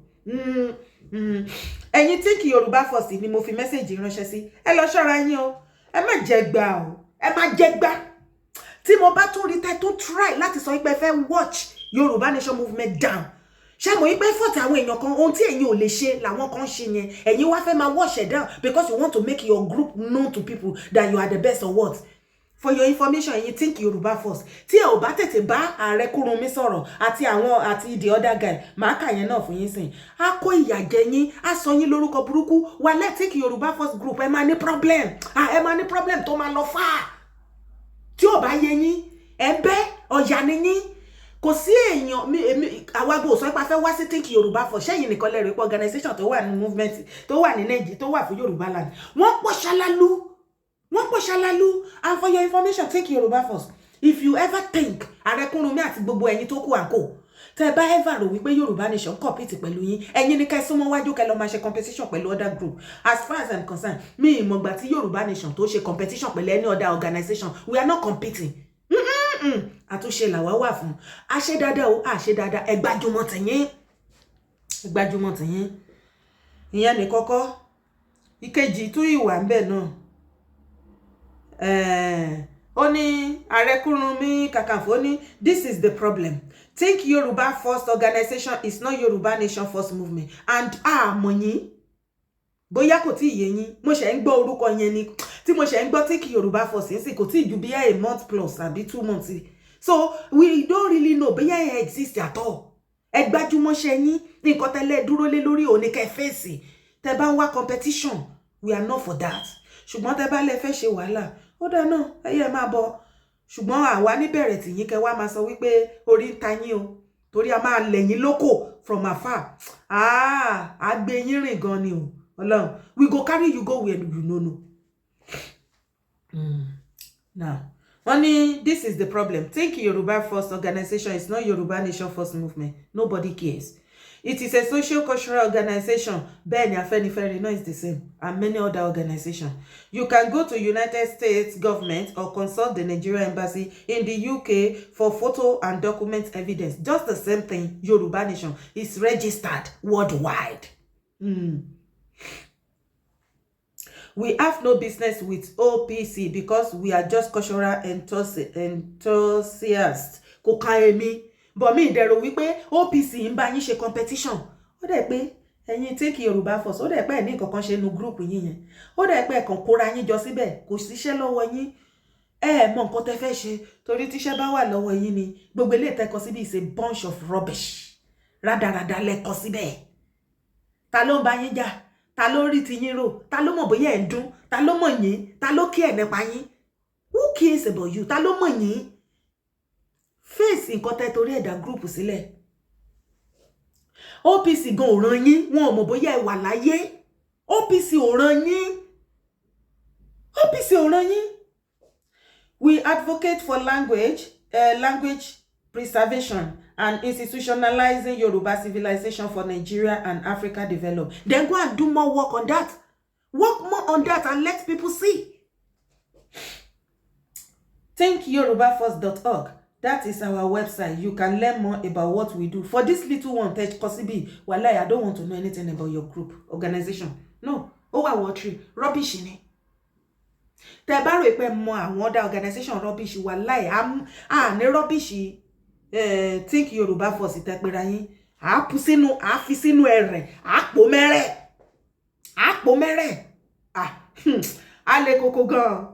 Ẹ̀yin think Yoruba first ni mo fi message ránṣẹ́ sí. Ẹ lọ ṣọ́ra yín o, ẹ má jẹ gbà o, ẹ má jẹ gbà. Tí mo bá tún rí tẹ́ tó try láti sọ pé fẹ́ watch Yoruba nation movement down. Ṣé mo yí pé fọ́ọ̀tì àwọn èèyàn kan ohun tí ẹ̀yin ò lè ṣe làwọn kan ṣe yẹn, ẹ̀yin wá fẹ́ máa watch it down because you want to make your group known to people that you are the best or what? For your information, you think Yoruba first. Tí ẹ ò bá tètè bá Aare Kurunmi sọ̀rọ̀ àti the other guy, màá kà yẹn náà fún yín sìn. A kó ìyà jẹ yín, a sọ yín lórúkọ burúkú. Wà lẹ́ think Yoruba first group, ẹ máa ní problem. Ẹ máa ní problem tó máa lọ fà. Tí ò bá yé yín, ẹ bẹ́ ọ̀yà ni yín. Kò sí èèyàn àwàgbò sọ pé a fẹ́ wá sí think Yoruba first. Ṣẹ́yìn nìkan lẹ́rìí pé organization tó wà ní movement tó wà ní Nàìjíríà tó wà fún Yoruba land. Wọ́n pọ̀ ṣalalu. And for your information, take Yoruba first. If you ever think Aare Kurunmi àti gbogbo ẹ̀yin tó kù àǹkó, tẹ́ bá ever rò wípé Yoruba nation compete pẹ̀lú yín, ẹ̀yin ni kẹ́ súnmọ́ wájú kẹ́ lọ máa ṣe competition pẹ̀lú other group. As far as I'm concerned, mi ìmọ̀gbà tí Yoruba nation tó ṣe competition pẹ̀lú any other organization, we are not competing. Àtúnṣe làwa wà fún. A ṣe dáadáa o, a ṣe dáadáa, ẹ gbájúmọ́ tiyín. Ẹ gbájúmọ́ tiyín. Ìyẹn ni kọ́kọ́. Ìkejì tún ìwà ń bẹ náà. Ó ní Aare Kurunmi Kakanfo ní this is the problem. Think Yoruba first organization is not Yoruba nation first movement. And mọ̀ yín bóyá kò tí yé yín, mo ṣe ń gbọ́ orúkọ yẹn ni tí mo ṣe ń gbọ́ think Yoruba first yín kò tí ju bí a month plus àbí 2 months. So we don't really know bóyá ẹ exist at all. Ẹ gbájúmọ́ ṣe yín nǹkan tẹ́lẹ̀ dúró lé lórí òní kẹ́ fèsì. Tẹ́ bá ń wá competition, we are not for that. Ṣùgbọ́n tẹ́ bá lè fẹ́ ṣe wàhálà, ó dá náà ẹyẹ máa bọ̀. Ṣùgbọ́n àwa níbẹ̀rẹ̀ tí yín kẹ́ wá máa sọ wípé orí ń ta yín o, torí a máa lẹ̀yìn lóko from afar. A gbé yín rìn gan ni o. Ọlọ́run, we go carry you go where you know. Now, honey, this is the problem. Think Yoruba first organization is not Yoruba nation first movement. Nobody cares. It is a social-cultural organization. Bẹ́ẹ̀ni Afẹ́nifẹ́re, no, it's the same. And many other organizations. You can go to United States government or consult the Nigerian embassy in the UK for photo and document evidence. Just the same thing, Yoruba nation is registered worldwide. We have no business with OPC because we are just cultural enthusiasts. Kò kàn èmi. But mi ìdẹ̀rò wípé OPC ń bá yín ṣe competition. Ó dẹ̀ pé ẹ̀yin take Yoruba first. Ó dẹ̀ pé ẹ̀ ní nǹkan kan ṣe nu group yín yẹn. Ó dẹ̀ pé ẹ̀kan kóra yín jọ síbẹ̀. Kò síṣẹ́ lọ́wọ́ yín. Mọ nǹkan tẹ́ fẹ́ ṣe. Torí tíṣẹ́ bá wà lọ́wọ́ yín ni. Gbogbo ilé ìtẹ́kọ síbí is a bunch of rubbish. Rádaràdà lẹ́kọ síbẹ̀. Ta ló ń bá yín jà? Ta ló rí ti yín rò? Ta ló mọ̀ bóyá ẹ̀ ń dún? Ta ló mọ̀ yín? Ta ló kí ẹ̀ nípa yín? Who cares about you? Ta ló mọ̀ yín? Face nǹkan tẹ́ torí ẹ̀dá group sílẹ̀. OPC gan ò ràn yín, wọn ò mọ̀ bóyá ẹ wà láyé. OPC ò ràn yín. OPC ò ràn yín. We advocate for language preservation and institutionalizing Yoruba civilization for Nigeria and Africa develop. Then go and do more work on that. Work more on that and let people see. Think YorubaFirst.org. That is our website. You can learn more about what we do. For this little one, Kosibi, wallahi, I don't want to know anything about your group, organization. No. Oh, I want you. Rubbish in it. Tẹ́ bá rò pé mọ àwọn other organization rubbish, wallahi, ní rubbish. Think Yoruba Force tẹ́ pera yín. Fi sínú ẹ̀rẹ̀, pò mẹ́rẹ̀. A lè koko gan.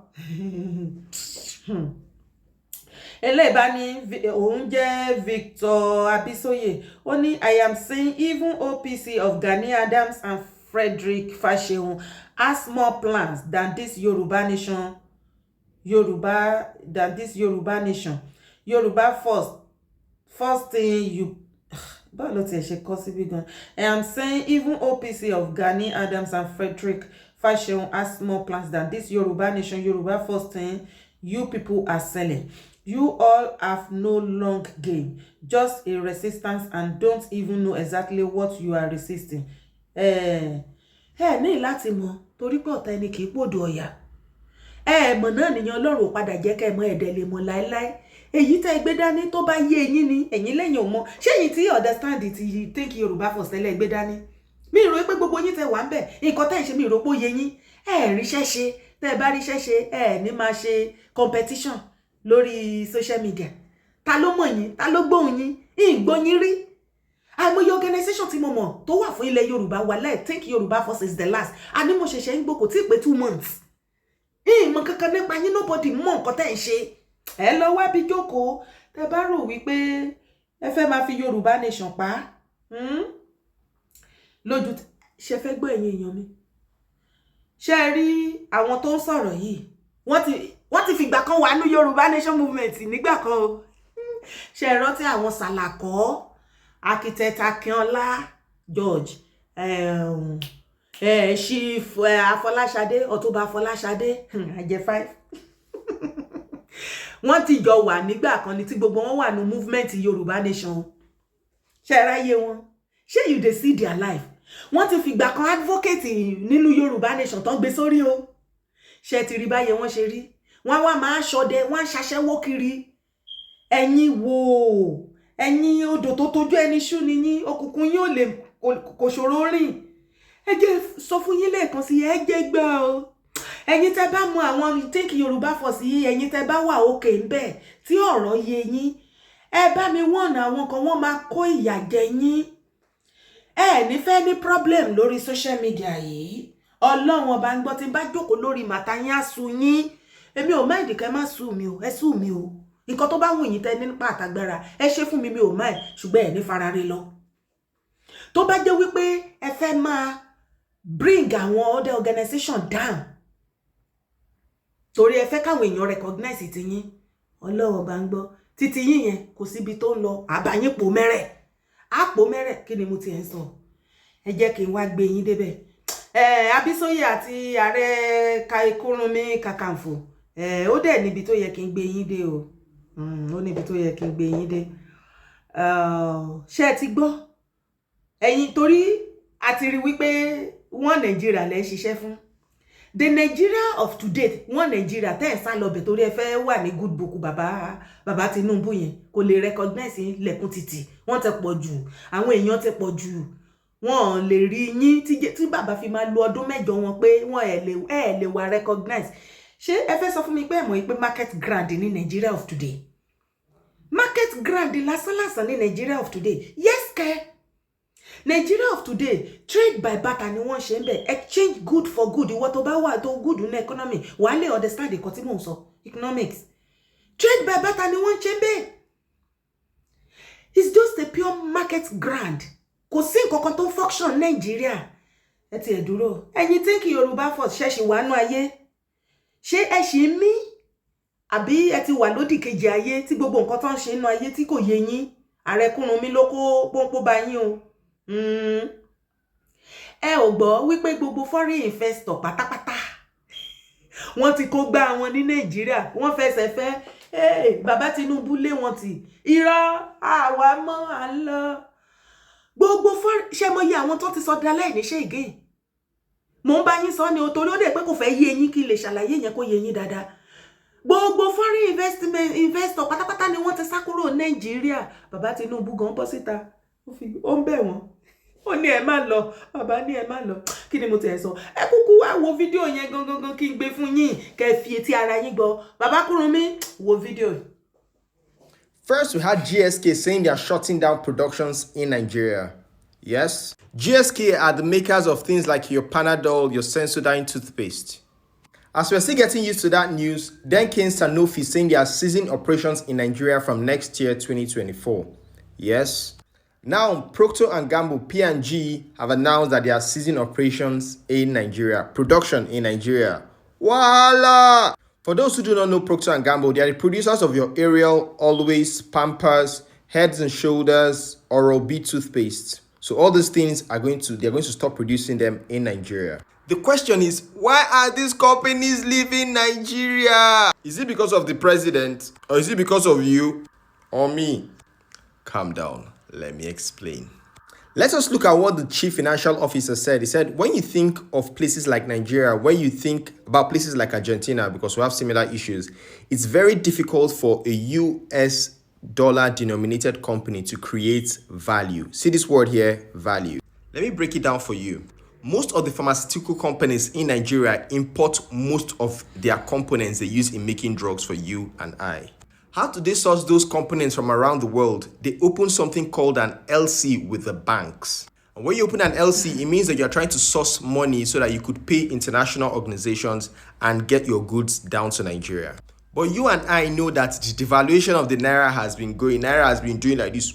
Elebani òun jẹ́ Victor Abisoye. Ó ní I am saying even OPC of Gani Adams and Frederick Fasheun has more plans than this Yoruba nation. Yoruba first thing you I am saying even OPC of Gani Adams and Frederick Fasheun has more plans than this Yoruba nation. Yoruba first thing you people are selling. You all have no long game, just a resistance and don't even know exactly what you are resisting. Ní láti mọ̀ torí pé ọ̀tá ẹni kì í pòdò ọ̀yà. Mọ̀ náà nìyẹn Ọlọ́run padà jẹ́ kẹ́ mọ̀ ẹ̀dẹ̀ lè mọ̀ láéláé. Èyí tẹ́ gbé dání tó bá yé yín ni ẹ̀yin lẹ́yìn ò mọ̀. Ṣé ẹ̀yin tí understand ti think Yoruba Force tẹ́lẹ̀ gbé dání? Mi rò pé gbogbo yín tẹ́ wà ńbẹ̀. Nǹkan tẹ́ ń ṣe mi rò pé ó yé yín. Ríṣẹ́ ṣe, tẹ́ bá ríṣẹ́ ṣe, ní máa ṣe competition lórí social media. Ta ló mọ̀ yín? Ta ló gbóhùn yín? Ìgbọ́ yín rí. Àìmọye organization tí mo mọ̀ tó wà fún ilẹ̀ Yorùbá wallahi think Yoruba Force is the last. A ní mo ṣẹ̀ṣẹ̀ ń gbọ́ kò tí pé 2 months. Ìmọ̀ kankan nípa yín nobody mọ̀ nǹkan tẹ́ ń ṣe. Ẹ lọ wá bí jókòó tẹ́ bá rò wípé ẹ fẹ́ máa fi Yorùbá nation pa. Lójú ṣe fẹ́ gbọ́ ẹ̀yin èèyàn mi. Ṣé rí àwọn tó ń sọ̀rọ̀ yìí wọ́n ti fìgbà kan wà ní Yorùbá nation movement nígbà kan o. Ṣé rántí àwọn Sàlàkọ́, architect Akínọlá George, Chief Afọláṣadé, Ọ̀túnba Afọláṣadé, àjẹ́ 5. Wọ́n ti jọ wà nígbà kan ní tí gbogbo wọn wà ní movement Yorùbá nation. Ṣé ráyé wọn? Ṣé you dey see their life? Wọ́n ti fìgbà kan advocate nínú Yorùbá nation tán gbé sórí o. Ṣé ti rí báyé wọ́n ṣe rí? Wọ́n wá máa ṣọdẹ, wọ́n ṣaṣẹ́wó kiri. Ẹ̀yin wò, ẹ̀yin odò tó tójú ẹni ṣú ni yín, òkùnkùn yín ò lè kò ṣòro rìn. Ẹ jẹ́ sọ fún yín lẹ́ẹ̀kan sí ẹ jẹ́ gbà o. Ẹ̀yin tẹ́ bá mọ àwọn think Yoruba Force yìí, ẹ̀yin tẹ́ bá wà òkè ńbẹ̀ tí ọ̀rọ̀ yé yín. Ẹ bá mi wọ́n àwọn kan wọ́n máa kó ìyà jẹ yín. Ní fẹ́ ní problem lórí social media yìí. Ọlọ́run ọba ń gbọ́ tí bá jókòó lórí màtá yín á sú yín. Èmi ò mind kẹ́ má sú mi o, ẹ sú mi o. Nǹkan tó bá wù yín tẹ́ nípa àtàgbára, ẹ ṣe fún mi ò mind, ṣùgbọ́n ẹ ní farare lọ. Tó bá jẹ́ wípé ẹ fẹ́ máa bring àwọn other organization down. Torí ẹ fẹ́ káwọn èèyàn recognize ti yín. Ọlọ́run ọba ń gbọ́. Títí yín yẹn kò síbi tó ń lọ, àbáyín pò mẹ́rẹ̀. Àpò mẹ́rẹ̀ kí ni mo ti ń sọ? Ẹ jẹ́ kí n wá gbé yín débẹ̀. Abisoye àti Ààrẹ Kurunmi Kakanfo. Ó dẹ̀ níbi tó yẹ kí n gbé yín dé o. Ó níbi tó yẹ kí n gbé yín dé. Ṣé ẹ ti gbọ́? Ẹ̀yin torí a ti rí wípé wọ́n Nàìjíríà lẹ́ ṣiṣẹ́ fún. The Nigeria of today, wọ́n Nigeria tẹ́ ẹ̀ sá lọ bẹ̀ torí ẹ fẹ́ wà ní good book bàbá Tinubu yẹn kò lè recognize lẹ́kùn títì. Wọ́n ti pọ̀ jù, àwọn èèyàn ti pọ̀ jù. Wọ́n lè rí yín tí bàbá fi máa lo ọdún mẹ́jọ wọn pé wọ́n ẹ̀ lè wà recognize. Ṣé ẹ fẹ́ sọ fún mi pé ẹ mọ̀ pé market grand ní Nigeria of today? Market grand lásán ní Nigeria of today. Yes kẹ́. Nigeria of today, trade by barter ni wọ́n ṣe ń bẹ̀. Exchange good for good. Ìwọ tó bá wà tó good ní economy, wà lè understand nǹkan tí mò ń sọ. Economics. Trade by barter ni wọ́n ṣe ń bẹ̀. It's just a pure market grand. Kò sí nǹkan kan tó function Nigeria. Ẹ ti ẹ̀ dúró. Ẹ̀yin think Yoruba Force ṣẹ̀ṣì wà nú ayé. Ṣé ẹ ṣì mí? Àbí ẹ ti wà lódì kejì ayé tí gbogbo nǹkan tó ń ṣe nú ayé tí kò yé yín? Ààrẹ Kurunmi ló kó pọ́npọ́ bá yín o. Ẹ ò gbọ́ wípé gbogbo foreign investor pátápátá wọ́n ti kó gbá wọn ní Nàìjíríà, wọ́n fẹsẹ̀ fẹ́ bàbá Tinubu lé wọn tì. Irọ́ àwa mọ́ à ń lọ. Gbogbo ṣé mo yẹ àwọn tó ti sọ dalẹ̀ níṣẹ́ again. Mo ń bá yín sọ ni o torí ó dẹ̀ pé kò fẹ́ yé yín kí lè ṣàlàyé yẹn kó yé yín dáadáa. gbogbo foreign investor pátápátá ni wọ́n ti sá kúrò Nàìjíríà. Bàbá Tinubu gan bọ́ síta ó ń bẹ̀ wọ́n, ó ní ẹ má lọ, bàbá ní ẹ má lọ. Kí ni mo tẹ̀ sọ? Ẹ kúkú wá wo fídíò yẹn gangan kí n gbé fún yín kẹ́ fi etí ara yín gbọ́. Bàbá Kurunmi, wo fídíò. First, we had GSK saying they are shutting down productions in Nigeria. Yes, GSK are the makers of things like your Panadol, your Sensodyne toothpaste. As we're still getting used to that news, then came Sanofi saying they are ceasing operations in Nigeria from next year, 2024. Yes. Now, Procter & Gamble, P&G, have announced that they are ceasing operations in Nigeria, production in Nigeria. Voila! For those who do not know Procter & Gamble, they are the producers of your Ariel, Always, Pampers, Heads and Shoulders, Oral-B toothpaste. So all these things they're going to stop producing them in Nigeria. The question is, why are these companies leaving Nigeria? Is it because of the president? Or is it because of you or me? Calm down. Let me explain. Let us look at what the chief financial officer said. He said, when you think of places like Nigeria, when you think about places like Argentina, because we have similar issues, it's very difficult for a US dollar denominated company to create value. See this word here, value. Let me break it down for you. Most of the pharmaceutical companies in Nigeria import most of their components they use in making drugs for you and I. How do they source those components from around the world? They open something called an LC with the banks. And when you open an LC, it means that you're trying to source money so that you could pay international organizations and get your goods down to Nigeria. But you and I know that the devaluation of the Naira has been going. Naira has been doing like this.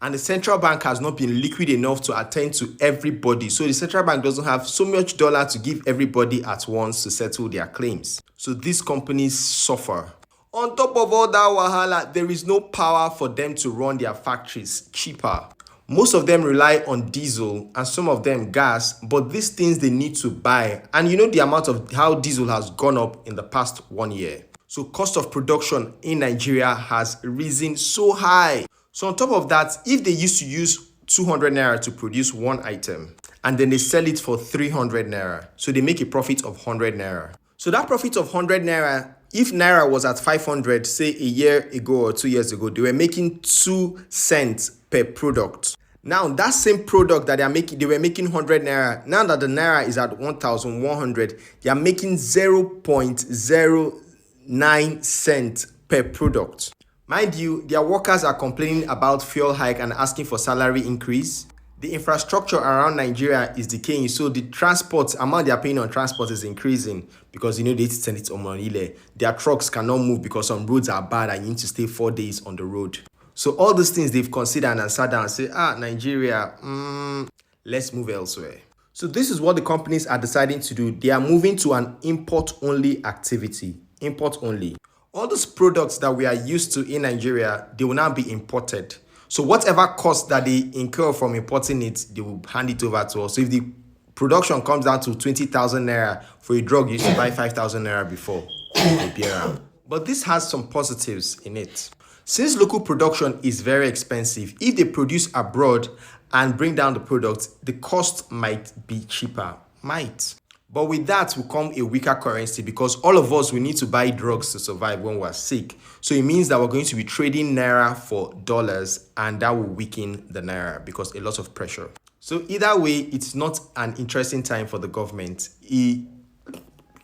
And the central bank has not been liquid enough to attend to everybody. So the central bank doesn't have so much dollar to give everybody at once to settle their claims. So these companies suffer. On top of all that wahala, there is no power for them to run their factories cheaper. Most of them rely on diesel and some of them gas, but these things they need to buy. And you know the amount of how diesel has gone up in the past 1 year. So cost of production in Nigeria has risen so high. So on top of that, if they used to use 200 Naira to produce one item and then they sell it for 300 Naira, so they make a profit of 100 Naira. So that profit of 100 Naira, if Naira was at 500, say a year ago or 2 years ago, they were making 2 cents per product. Now that same product that they were making 100 Naira, now that the Naira is at 1,100, they are making 0.09 cents per product. Mind you, their workers are complaining about fuel hike and asking for salary increase. The infrastructure around Nigeria is decaying, so the amount they are paying on transport is increasing because they need to send it on Manile. Their trucks cannot move because some roads are bad and you need to stay 4 days on the road. So all these things they've considered and sat down and say, Nigeria, let's move elsewhere. So this is what the companies are deciding to do. They are moving to an import-only activity. Import only. All those products that we are used to in Nigeria, they will now be imported. So whatever cost that they incur from importing it, they will hand it over to us. So if the production comes down to 20,000 Naira for a drug, you should buy 5,000 Naira before. But this has some positives in it. Since local production is very expensive, if they produce abroad and bring down the product, the cost might be cheaper. Might. But with that will come a weaker currency because all of us, we need to buy drugs to survive when we're sick. So it means that we're going to be trading Naira for dollars and that will weaken the Naira because a lot of pressure. So either way, it's not an interesting time for the government. It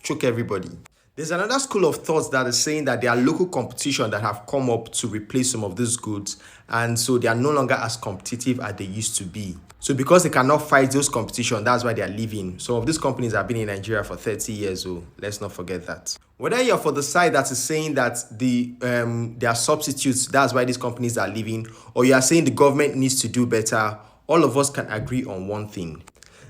choke everybody. There's another school of thought that is saying that there are local competition that have come up to replace some of these goods. And so they are no longer as competitive as they used to be. So because they cannot fight those competition, that's why they are leaving. Some of these companies have been in Nigeria for 30 years, so let's not forget that. Whether you're for the side that is saying that there are substitutes, that's why these companies are leaving, or you are saying the government needs to do better, all of us can agree on one thing.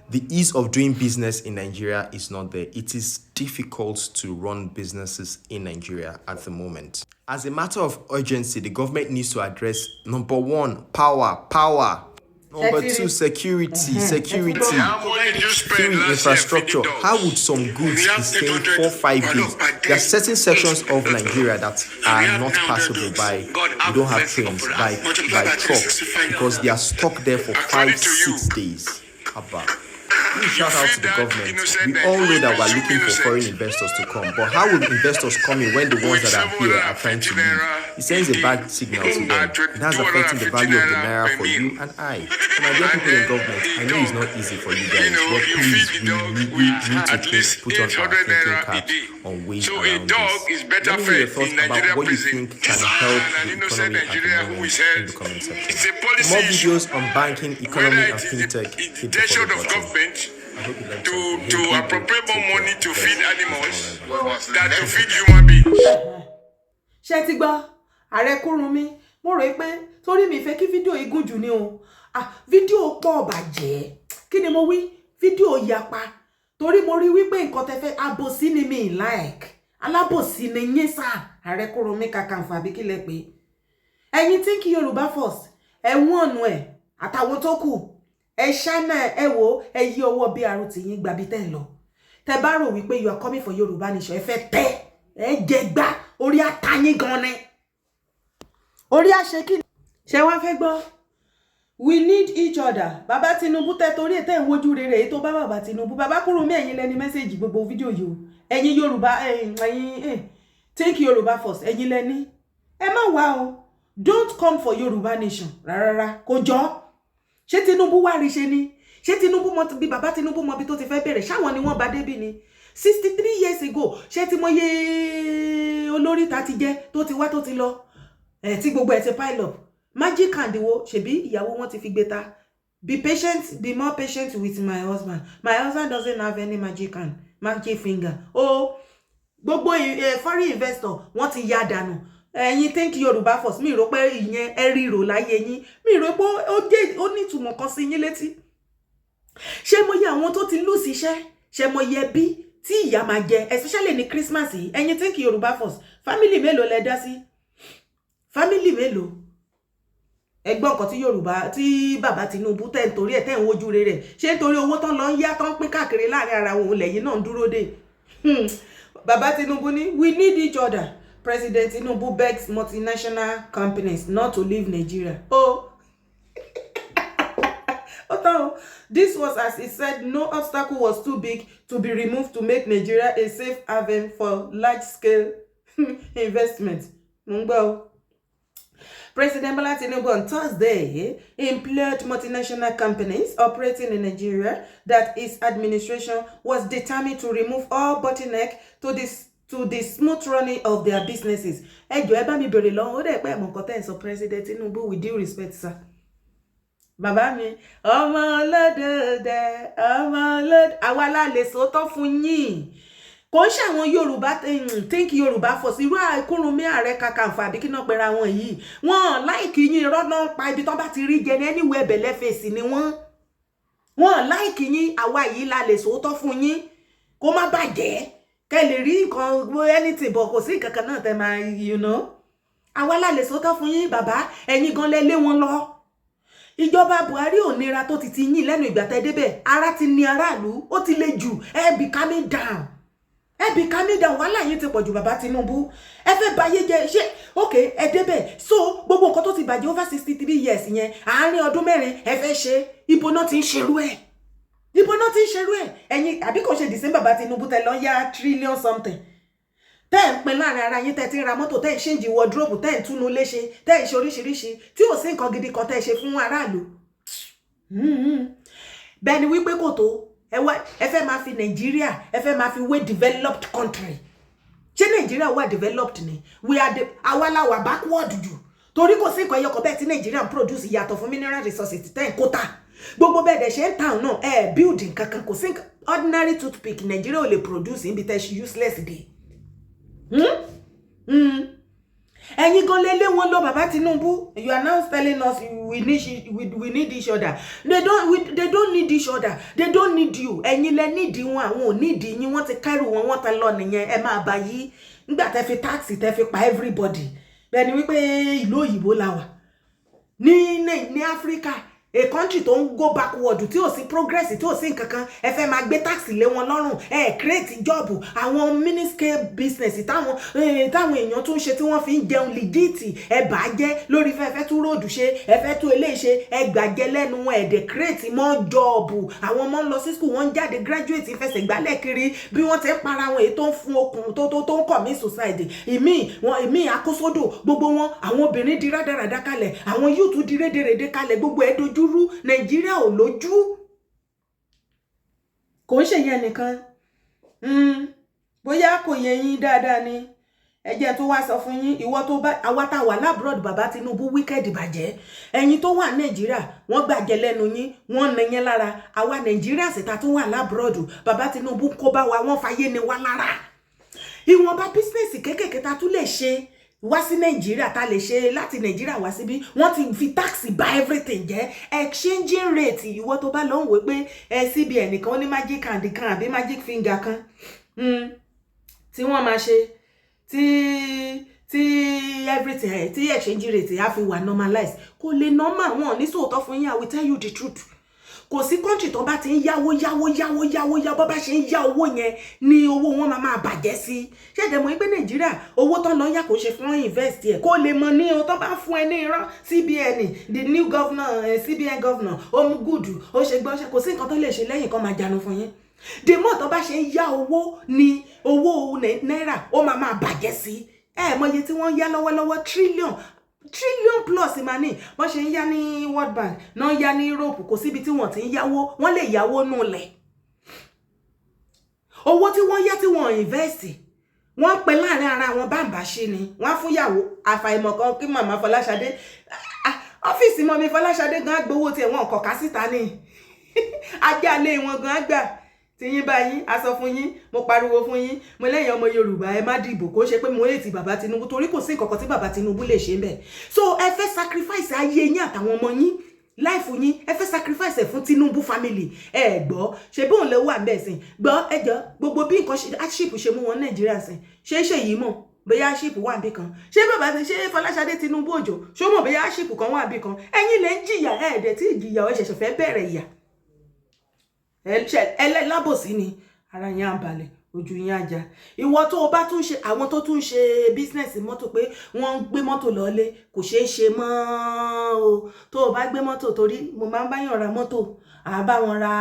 The ease of doing business in Nigeria is not there. It is difficult to run businesses in Nigeria at the moment. As a matter of urgency, the government needs to address number 1, power. Number 2, security. 3, infrastructure. How would some goods be staying 4-5 days? There are certain sections of Nigeria that are not passable by, we don't have trains, by trucks, because they are stuck there for 5-6 days. Abba. We shout out to the government. We all know that we're looking for foreign investors to come, but how will investors come in when the ones that are here are trying to leave? It sends a bad signal to them. That's affecting the value of the naira for you and I. So my dear people in government, I know it's not easy for you guys, but please, we need to put on our thinking cap on ways around this. Let me hear your thoughts about what you think can help the economy at the moment in the comment section. For more videos on banking, economy, and fintech, hit the follow button. I hope you like to appropriate more money to feed animals than to feed human beings. Ṣé ti gbọ́ Ààrẹ Kurunmi mo rò pé torí mi fẹ́ kí fídíò igun jù ni o fídíò pọ̀ bàjẹ́ kí ni mo wí fídíò yapa torí mo rí wípé nǹkan tẹ́ fẹ́ àbòsí ni mi like alábòsí ni yín sá Ààrẹ Kurunmi Kakanfo àbí kí lẹ pé ẹ̀yin think Yoruba first ẹ wọ́n ọ̀nù ẹ̀ àtàwọn tó kù ẹ ṣáná ẹ wò ẹ yí ọwọ́ bí arú ti yín gbàbí tẹ́ lọ tẹ́ bá rò wípé you are coming for Yoruba nation ẹ fẹ́ tẹ́ ẹ jẹgbá orí àtàyín gan ni orí àṣekí ṣe wá fẹ́ gbọ́ we need each other bàbá Tinubu tẹ́ torí ẹ̀ tẹ́ ń wojú rere èyí tó bá bàbá Tinubu bàbá Kurunmi ẹ̀yin lẹ́ni mẹ́sẹ̀jì gbogbo fídíò yìí o ẹ̀yin Yoruba ẹ̀yin think Yoruba first ẹ̀yin lẹ́ni ẹ má wá o don't come for Yoruba nation rárá kò jọ ṣé Tinubu wá rí ṣe ni ṣé Tinubu mọ bí bàbá Tinubu mọ bí tó ti fẹ́ bẹ̀rẹ̀ ṣáwọn ni wọ́n bá débi ni 63 years ago ṣé tí mo yé olórí ta ti jẹ́ tó ti wá tó ti lọ tí gbogbo ẹ̀ ti pile up magic hand wo ṣebí ìyàwó wọn ti fi gbé ta be patient be more patient with my husband doesn't have any magic hand magic finger gbogbo foreign investor wọ́n ti ya dànù ẹ̀yin think Yoruba first mi rò pé ìyẹn ẹ ríro láyé yín mi rò pé ó ní ìtumọ̀ kan sí yín létí ṣé mo yẹ àwọn tó ti lose iṣẹ́ ṣé mo yẹ bí tí ìyá máa jẹ especially ní Christmas yìí ẹ̀yin think Yoruba first family mélòó lẹ dá sí family mélòó ẹgbọ́n nǹkan tí Yorùbá tí bàbá Tinubu tẹ̀ nítorí ẹ̀ tẹ̀ ń wojú rere ṣé nítorí owó tán lọ ń yá tán pín káàkiri láàrin ara wọn lẹ́yìn náà ń dúró dé bàbá Tinubu ní we need each other. President Tinubu begs multinational companies not to leave Nigeria. This was as he said, no obstacle was too big to be removed to make Nigeria a safe haven for large-scale investment. President Bola Tinubu on Thursday implored multinational companies operating in Nigeria that his administration was determined to remove all bottleneck to the smooth running of their businesses. Ẹjọ́ ẹ bá mi bèrè lọ́wọ́ ó dẹ̀ pé mo nǹkan tẹ́ ń sọ President Tinubu with due respect sir. Bàbá mi ọmọ ọlọ́dọọdẹ àwa la lè sòótọ́ fún yín kò ń ṣàwọn Yorùbá think Yorùbá first irú Kurunmi Ààrẹ Kakanfo àbí kí náà pera wọn yìí wọn láìkì yín irọ́ náà pa ibi tó bá ti rí jẹ ní anywhere bẹ̀lẹ́ fèsì ni wọn láìkì yín àwa yìí la lè sòótọ́ fún yín kó má bàjẹ́ kẹ́ lè rí nǹkan anything bọ̀ kò sí kankan náà tẹ́ máa àwa la lè sòótọ́ fún yín bàbá ẹ̀yin gan lẹ lé wọn lọ ìjọba Buhari ò nira tó ti yín lẹ́nu ìgbà tẹ́ débẹ̀ ara ti ní aráàlú ó ti le jù ẹ be calming down wàhálà yín ti pọ̀ jù bàbá Tinubu ẹ fẹ́ báyé jẹ́ ṣé ok ẹ débẹ̀ so gbogbo nǹkan tó ti bàjẹ́ over 63 years yẹn àárín ọdún mẹ́rin ẹ fẹ́ ṣe ibo náà ti ń ṣerú ẹ̀ ẹ̀yin àbí kò ṣe December bàbá Tinubu tẹ lọ yá trillion something tẹ́ ń pin láàrin ara yín tẹ́ ti ń ra mọ́tò tẹ́ ń ṣéǹjì wardrobe tẹ́ ń túnú léṣe tẹ́ ń ṣe oríṣiríṣi tí ò sí nǹkan gidi kan tẹ́ ṣe fún aráàlú bẹ́ẹ̀ ni wípé kò tó ẹ fẹ́ máa fi Nàìjíríà ẹ fẹ́ máa fi wé developed country ṣé Nàìjíríà wà developed ni àwa la wà backward jù torí kò sí nǹkan ẹyọkọ̀ bẹ́ẹ̀ tí Nàìjíríà ń produce yàtọ̀ fún mineral resources tẹ́ ń kó tà gbogbo bẹ́ẹ̀ dẹ̀ ṣe ń tàn náà building kankan kò sí ordinary toothpick Nàìjíríà ò lè produce níbi tẹ́ ṣe useless dé ẹ̀yin gan lélé wọn lọ bàbá Tinubu you are now telling us we need each other they don't need each other they don't need you ẹ̀yin lẹ need wọn àwọn ò need yín wọ́n ti kẹ́rù wọn wọ́n ti lọ nìyẹn ẹ máa bá yí nígbà tẹ́ fi tax tẹ́ fi pa everybody bẹ́ẹ̀ ni wípé ìlú òyìnbó la wà ní Áfíríkà a country tó ń go backward tí ò sí progress tí ò sí nǹkankan ẹ fẹ́ máa gbé tax lé wọn lọ́rùn ẹ create job àwọn mini-scale business táwọn èèyàn tún ṣe tí wọ́n fi ń jẹun legit ẹ bàjẹ́ lórí fẹ́ tún road ṣe ẹ fẹ́ tún eléyìí ṣe ẹ gbàjẹ́ lẹ́nu wọn ẹ dẹ̀ create mọ́ job àwọn ọmọ ń lọ sí school wọ́n ń jáde graduate fẹsẹ̀ gbálẹ̀ kiri bí wọ́n ti ń para wọn èyí tó ń fún okùn tó ń commit suicide ìmí àkósódò gbogbo wọn àwọn obìnrin di rádaràdá kalẹ̀ àwọn youth di rédèrèdè kalẹ̀ gbogbo ẹ̀ dojú Nàìjíríà ò lójú kò ń ṣe yẹn nìkan bóyá kò yẹ yín dáadáa ni ẹ jẹ́ tó wá sọ fún yín ìwọ tó bá àwa tá wà labroad bàbá Tinubu wicked bàjẹ́ ẹ̀yin tó wà Nàìjíríà wọ́n gbàjẹ́ lẹ́nu yín wọ́n nà yẹn lára àwa Nàìjíríà sì ta tó wà labroad bàbá Tinubu kó bá wa wọ́n fàyè ni wá lára ìwọ̀nba business kékèké ta tún lè ṣe wá sí Nàìjíríà ta lè ṣe láti Nàìjíríà wá síbí wọ́n ti fi tax bá everything jẹ́ exchanging rate ìwọ tó bá lọ ń wò pé CBN nìkan ní magic hand kan àbí magic finger kan tí wọ́n máa ṣe tí everything tí exchange rate á fi wà normalize kò lè normal wọn ní sòótọ́ fún yín I will tell you the truth kò sí country tó bá ti ń yáwó bó bá ṣe ń yá owó yẹn ni owó wọn máa bàjẹ́ sí ṣé ẹ̀dẹ̀ mọ̀ pé Nàìjíríà owó tó lọ yá kò ṣe fún invest ẹ̀ kó lè mọ ní o tó bá fún ẹ ní irọ́ CBN the new governor CBN governor ó mú gùdù ó ṣe gbọ́ kò sí nǹkan tó lè ṣe lẹ́yìn kan máa jánu fún yín the more tó bá ṣe ń yá owó ni owó náírà ó máa bàjẹ́ sí ẹ mọ iye tí wọ́n yá lọ́wọ́lọ́wọ́ trillion plus money wọ́n ṣe ń yá ní World Bank náà yá ní Europe kò síbi tí wọ́n ti ń yáwó wọ́n lè yáwó nulẹ̀ owó tí wọ́n yá tí wọ́n invest wọ́n pẹ́ láàrin ara wọn bàbá ṣe ni wọ́n fún yàwó àfàìmọ̀ kan kí màmá Fọláṣadé ọ́fíìsì mọ́mi Fọláṣadé gan gbowó tí wọ́n kọ̀ọ̀ká síta ní ajálẹ̀ wọn gan gbà tí yín bá yín a sọ fún yín mo pariwo fún yín mo lẹ́yìn ọmọ Yorùbá ẹ má dìbò kó ṣe pé mo hate bàbá Tinubu torí kò sí nǹkan tí bàbá Tinubu lè ṣe ńbẹ̀ so ẹ fẹ́ sacrifice ayé yín àtàwọn ọmọ yín life yín ẹ fẹ́ sacrifice fún Tinubu family ẹ gbọ́ ṣe bí òun lè wà ńbẹ̀ sìn gbọ́ ẹjọ́ gbogbo bí nǹkan hardship ṣe mú wọn Nàìjíríà sìn ṣe yìí mọ̀ bóyá hardship wà níbì kan ṣé bàbá ṣe Fọláṣadé Tinubu Òjó ṣó mọ̀ bóyá hardship kan wà níbì kan ẹ̀yin lè ń jìyà ẹ̀ẹ́dẹ̀ tí ìjìyà ẹ ṣẹ̀ṣẹ̀ fẹ́ bẹ̀rẹ̀ ìyà ẹlẹ́lábòsí ni ara yín á balẹ̀ ojú yín á já ìwọ tó o bá tún ṣe àwọn tó tún ṣe business mọ́tò pé wọ́n ń gbé mọ́tò lọ́lé kò ṣeé ṣe mọ́ o tó o bá gbé mọ́tò torí mo máa ń báyàn ra mọ́tò à bá wọn ra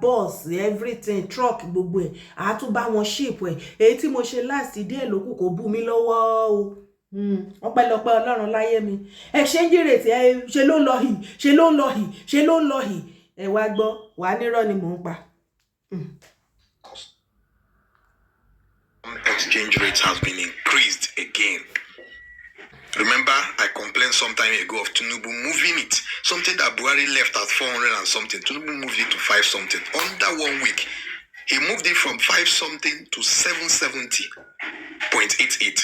bus everything truck gbogbo ẹ̀ à tún bá wọn ship ẹ̀ èyí tí mo ṣe last díẹ̀ lókù kò bú mi lọ́wọ́ o ọpẹ́lọpẹ́ Ọlọ́run láyé mi exchange rate ṣe ló ń lọ hì ẹ wá gbọ́ wàá nírọ́ ni mò ń pa. Exchange rate has been increased again. Remember, I complained some time ago of Tinubu moving it. Something that Buhari left at 400 and something. Tinubu moved it to 5 something. Under 1 week, he moved it from 5 something to 770.88.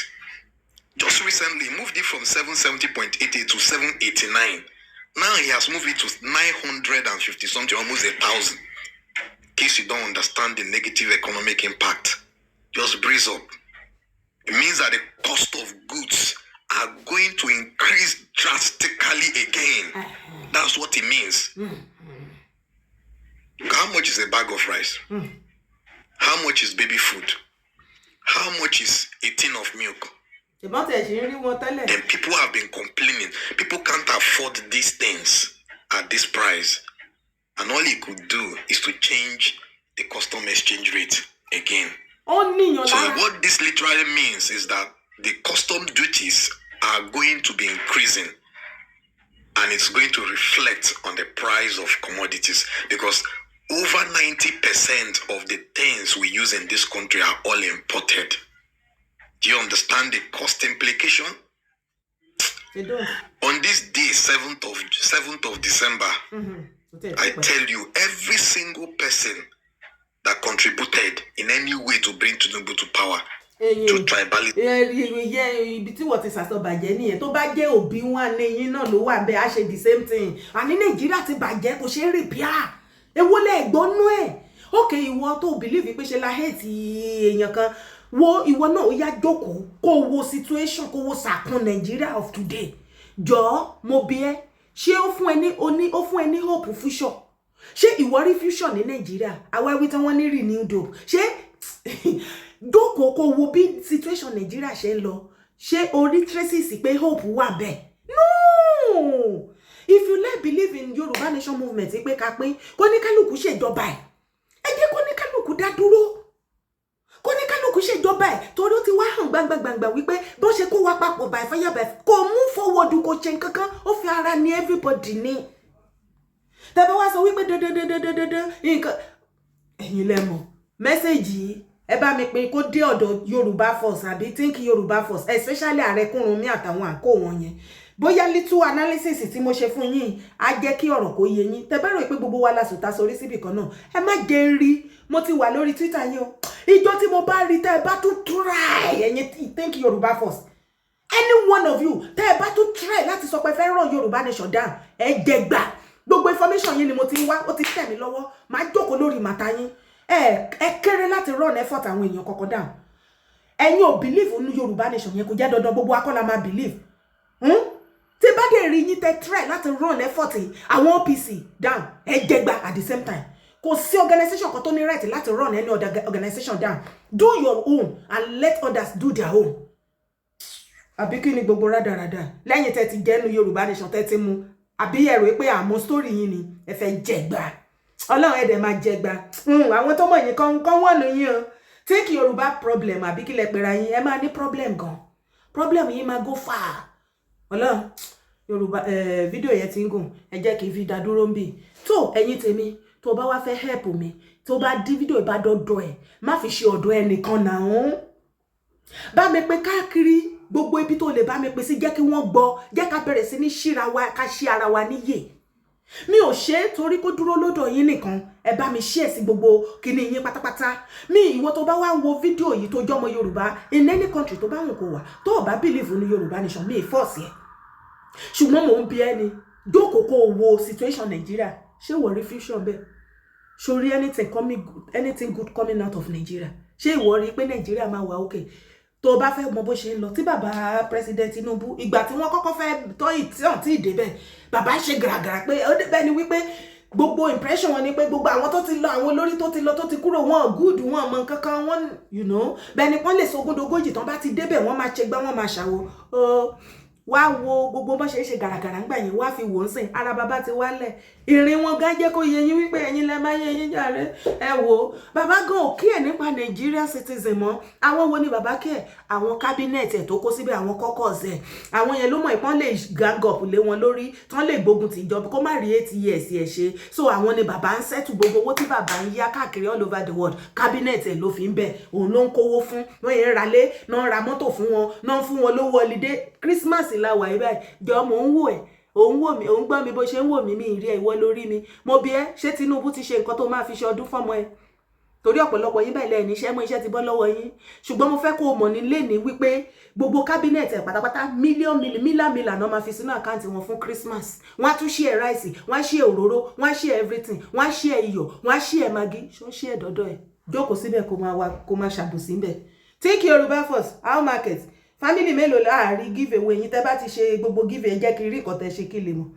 Just recently, he moved it from 770.88 to 789. Now he has moved it to 950 something, almost 1,000. In case you don't understand the negative economic impact, just breeze up. It means that the cost of goods are going to increase drastically again. That's what it means. How much is a bag of rice? How much is baby food? How much is a tin of milk? And people have been complaining. People can't afford these things at this price. And all he could do is to change the custom exchange rate again. So what this literally means is that the custom duties are going to be increasing. And it's going to reflect on the price of commodities. Because over 90% of the things we use in this country are all imported. Do you understand the cost implication? On this day, 7th of December, I tell you, every single person that contributed in any way to bring Tinubu to power, to tribalism. Ibi tí wọ́n ti sàsọ bàjẹ́ nìyẹn tó bá jẹ́ òbí wọn lẹ́yìn náà ló wà bẹ́ẹ̀ á ṣe the same thing. Àní Nàìjíríà ti bàjẹ́ kò ṣe é repair. Èwo lẹ gbọ́nú ẹ̀. Okay, ìwọ tó believe pé ṣe la hate èèyàn kan. Wo ìwọ náà ó yá jókòó kó wo situation kó wo sàkún Nigeria of today. Jọ̀ọ́ mo bi ẹ́ ṣé ó fún ẹ ní hope future ṣé ìwọ rí future ní Nàìjíríà àwa wí tán wọ́n ní renewed hope ṣé dókòó kó wo bí situation Nàìjíríà ṣe ń lọ ṣé orí traces pé hope wà bẹ́ẹ̀ no if you like believe in Yoruba Nation movement pé ká pín kó ní kálukú ṣèjọba ẹ jẹ́ kó ní kálukú dá dúró kó ní kálukú ṣèjọba ẹ torí ó ti wá hàn gbangba wípé bó ṣe kó wá papọ̀ by fire by kó move forward kó ṣe nǹkankan ó fi ara ní everybody ní tẹ́bá wá sọ wípé dandan nǹkan ẹ̀yin lẹ́mọ̀ mẹ́sẹ̀jì ẹ bá mi pín kó dé ọ̀dọ̀ Yoruba Force àbí think Yoruba Force especially Aare Kurunmi àtàwọn àkó wọn yẹn bóyá little analysis tí mo ṣe fún yín á jẹ́ kí ọ̀rọ̀ kó yé yín tẹ́ bá rò pé gbogbo wa la sùtà sórí síbì kan náà ẹ má jẹ́ rí mo ti wà lórí Twitter yín o ìjọ tí mo bá rí tẹ́ ẹ bá tún try ẹ̀yin think Yoruba Force any one of you tẹ́ ẹ bá tún try láti sọ pé fẹ́ ràn Yoruba Nation down ẹ jẹgbà gbogbo information yín ni mo ti ń wá ó ti tẹ̀ mí lọ́wọ́ máa jókòó lórí màtá yín ẹ kéré láti run effort àwọn èèyàn kọ̀ọ̀kan down ẹ̀yin ò believe nínú Yoruba Nation yẹn kò jẹ́ dandan gbogbo akọ́lá máa believe tí bá dé rí yín tẹ́ try láti run effort àwọn OPC down ẹ jẹgbà at the same time kò sí organization kan tó ní right láti run any other organization down do your own and let others do their own àbí kí ni gbogbo rádaràda lẹ́yìn tẹ́ ti jẹ́nu Yoruba Nation tẹ́ ti mú àbí ẹ rò pé àmọ́ story yín ni ẹ fẹ́ jẹgbà Ọlọ́run ẹ̀dẹ̀ máa jẹgbà àwọn tó mọ̀ yín kan wọ́n nu yín o take Yoruba problem àbí kí lẹ pera yín ẹ máa ní problem gan problem yín máa go far Ọlọ́run Yoruba fídíò yẹn ti ń gùn ẹ jẹ́ kí n fi dá dúró ń bì tó ẹ̀yin tèmi tó bá wá fẹ́ help mi tó bá dí fídíò ìbá dọ́dọ̀ ẹ̀ má fi ṣe ọ̀dọ̀ ẹnìkan náà bá mi pé káàkiri gbogbo ibi tó lè bá mi pè sí jẹ́ kí wọ́n gbọ́ jẹ́ ká bẹ̀rẹ̀ sí ní ṣíra wa ká ṣí ara wa níyè mi ò ṣe torí kó dúró lọ́dọ̀ yín nìkan ẹ bá mi share sí gbogbo kíní yín pátápátá mi ìwọ tó bá wá wo fídíò yìí tó jọmọ Yorùbá in any country tó bá wọn kò wà tó bá believe ní Yoruba Nation mi force ẹ ṣùgbọ́n mò ń bi ẹni jókòó kó wo situation Nigeria ṣé wọ́n rí fusion bẹ́ẹ̀ ṣorí anything good coming out of Nigeria ṣé ìwọ rí pé Nigeria máa wà okay tó bá fẹ́ mọ bó ṣe ń lọ tí bàbá president Tinubu ìgbà tí wọ́n kọ́kọ́ fẹ́ tọ́ ìtàn tí ìdè bẹ́ẹ̀ bàbá ṣe gàràgàrà pé ó bẹ́ẹ̀ ni wípé gbogbo impression wọn ni pé gbogbo àwọn tó ti lọ àwọn olórí tó ti lọ tó ti kúrò wọn good wọn mọ kankan wọn bẹ́ẹ̀ ni wọ́n lè sọ ogójì tán bá ti débẹ̀ wọ́n máa ṣe gbá wọ́n máa ṣàwo wá wo gbogbo bó ṣe gàràgàrà ńgbà yẹn wá fi wò ń sìn ara bàbá ti wálẹ̀ ìrìn wọn gán jẹ́ kó yé yín wípé ẹ̀yin lẹ máa yé yín jàre ẹ wò bàbá gan ò kí ẹ̀ nípa Nigeria citizen mọ́ àwọn wo ni bàbá kí ẹ̀ àwọn cabinet ẹ̀ tó kó síbẹ̀ àwọn caucus ẹ̀ àwọn yẹn ló mọ̀ ìpọ́n lè gang up lé wọn lórí tán lè gbógun ti ìjọba kó má rí 8 years ẹ̀ ṣe so àwọn ni bàbá ń settle gbogbo owó tí bàbá ń yá káàkiri all over the world cabinet ẹ̀ ló fi ń bẹ̀ òun ló ń kówó fún wọ́n yẹn ralé náà ra mọ́tò fún wọn náà fún wọn lówó holiday Christmas la wà yìí báyìí jọ mò ń wò ẹ́ òun wò mí òun gbọ́ mi bó ṣe ń wò mí mi ìrí ẹ̀ ìwọ lórí mi mo bi ẹ́ ṣé Tinubu ti ṣe nǹkan tó máa fi ṣe ọdún fọ́mọ ẹ torí ọ̀pọ̀lọpọ̀ yín báyìí lẹ́yìn iṣẹ́ mọ́ iṣẹ́ ti bọ́ lọ́wọ́ yín ṣùgbọ́n mo fẹ́ kó o mọ̀ ní lẹ́ni wípé gbogbo cabinet ẹ̀ pátápátá mílíọ̀nù náà máa fi sínú àkáǹtì wọn fún Christmas wọ́n á tún ṣí ẹ̀ ráìsì wọ́n á ṣí ẹ̀ òróró wọ́n á ṣí ẹ̀ everything wọ́n á ṣí ẹ̀ iyọ̀ wọ́n á ṣí ẹ̀ magi ṣó ṣí ẹ̀ dọ́dọ̀ ẹ̀ jókòó síbẹ̀ kó máa ṣàbòsí ń bẹ̀ take Yoruba Force how market family mélòó láàrin give away yín tẹ́ bá ti ṣe gbogbo give ẹ jẹ́ kí rí ìkọ̀tẹ́ ṣe kí lè mọ̀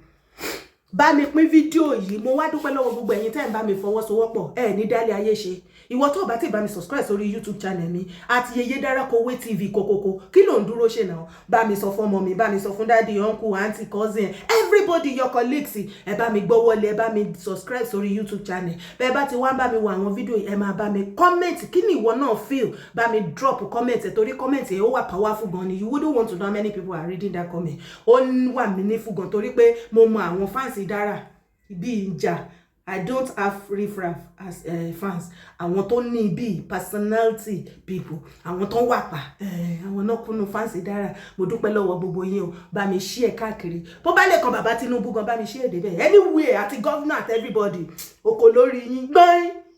bá mi pín fídíò yìí mo wá dúpẹ́ lọ́wọ́ gbogbo ẹ̀yin tẹ́ ń bá mi fọwọ́sowọ́pọ̀ ẹ ní dálé ayé ṣe ìwọ tó bá ti bá mi subscribe sórí YouTube channel mi àti Yeye Darakowe TV kokoko kí ló ń dúró ṣe náà bá mi sọ fún ọmọ mi bá mi sọ fún daddy uncle auntie cousin everybody your colleagues ẹ bá mi gbọ́wọ́lé ẹ bá mi subscribe sórí YouTube channel bẹ́ẹ̀ bá ti wá bá mi wo àwọn fídíò ẹ máa bá mi comment kí ni ìwọ náà feel bá mi drop comment ẹ torí comment ẹ ó wà powerful gan ni you wouldn't want to know how many people are reading that comment ó wà meaningful gan torí pé mo mọ àwọn fans Dara bí ìjà I don't have riffraff as fans àwọn tó ní bí personality people àwọn tó wà pa àwọn náà kúnnú fans Dara mo dúpẹ́ lọ́wọ́ gbogbo yín o bá mi share káàkiri bó bá lè kan bàbá Tinubu gan bá mi share débẹ̀ anyway àti governor àti everybody oko lórí yín gbọ́n.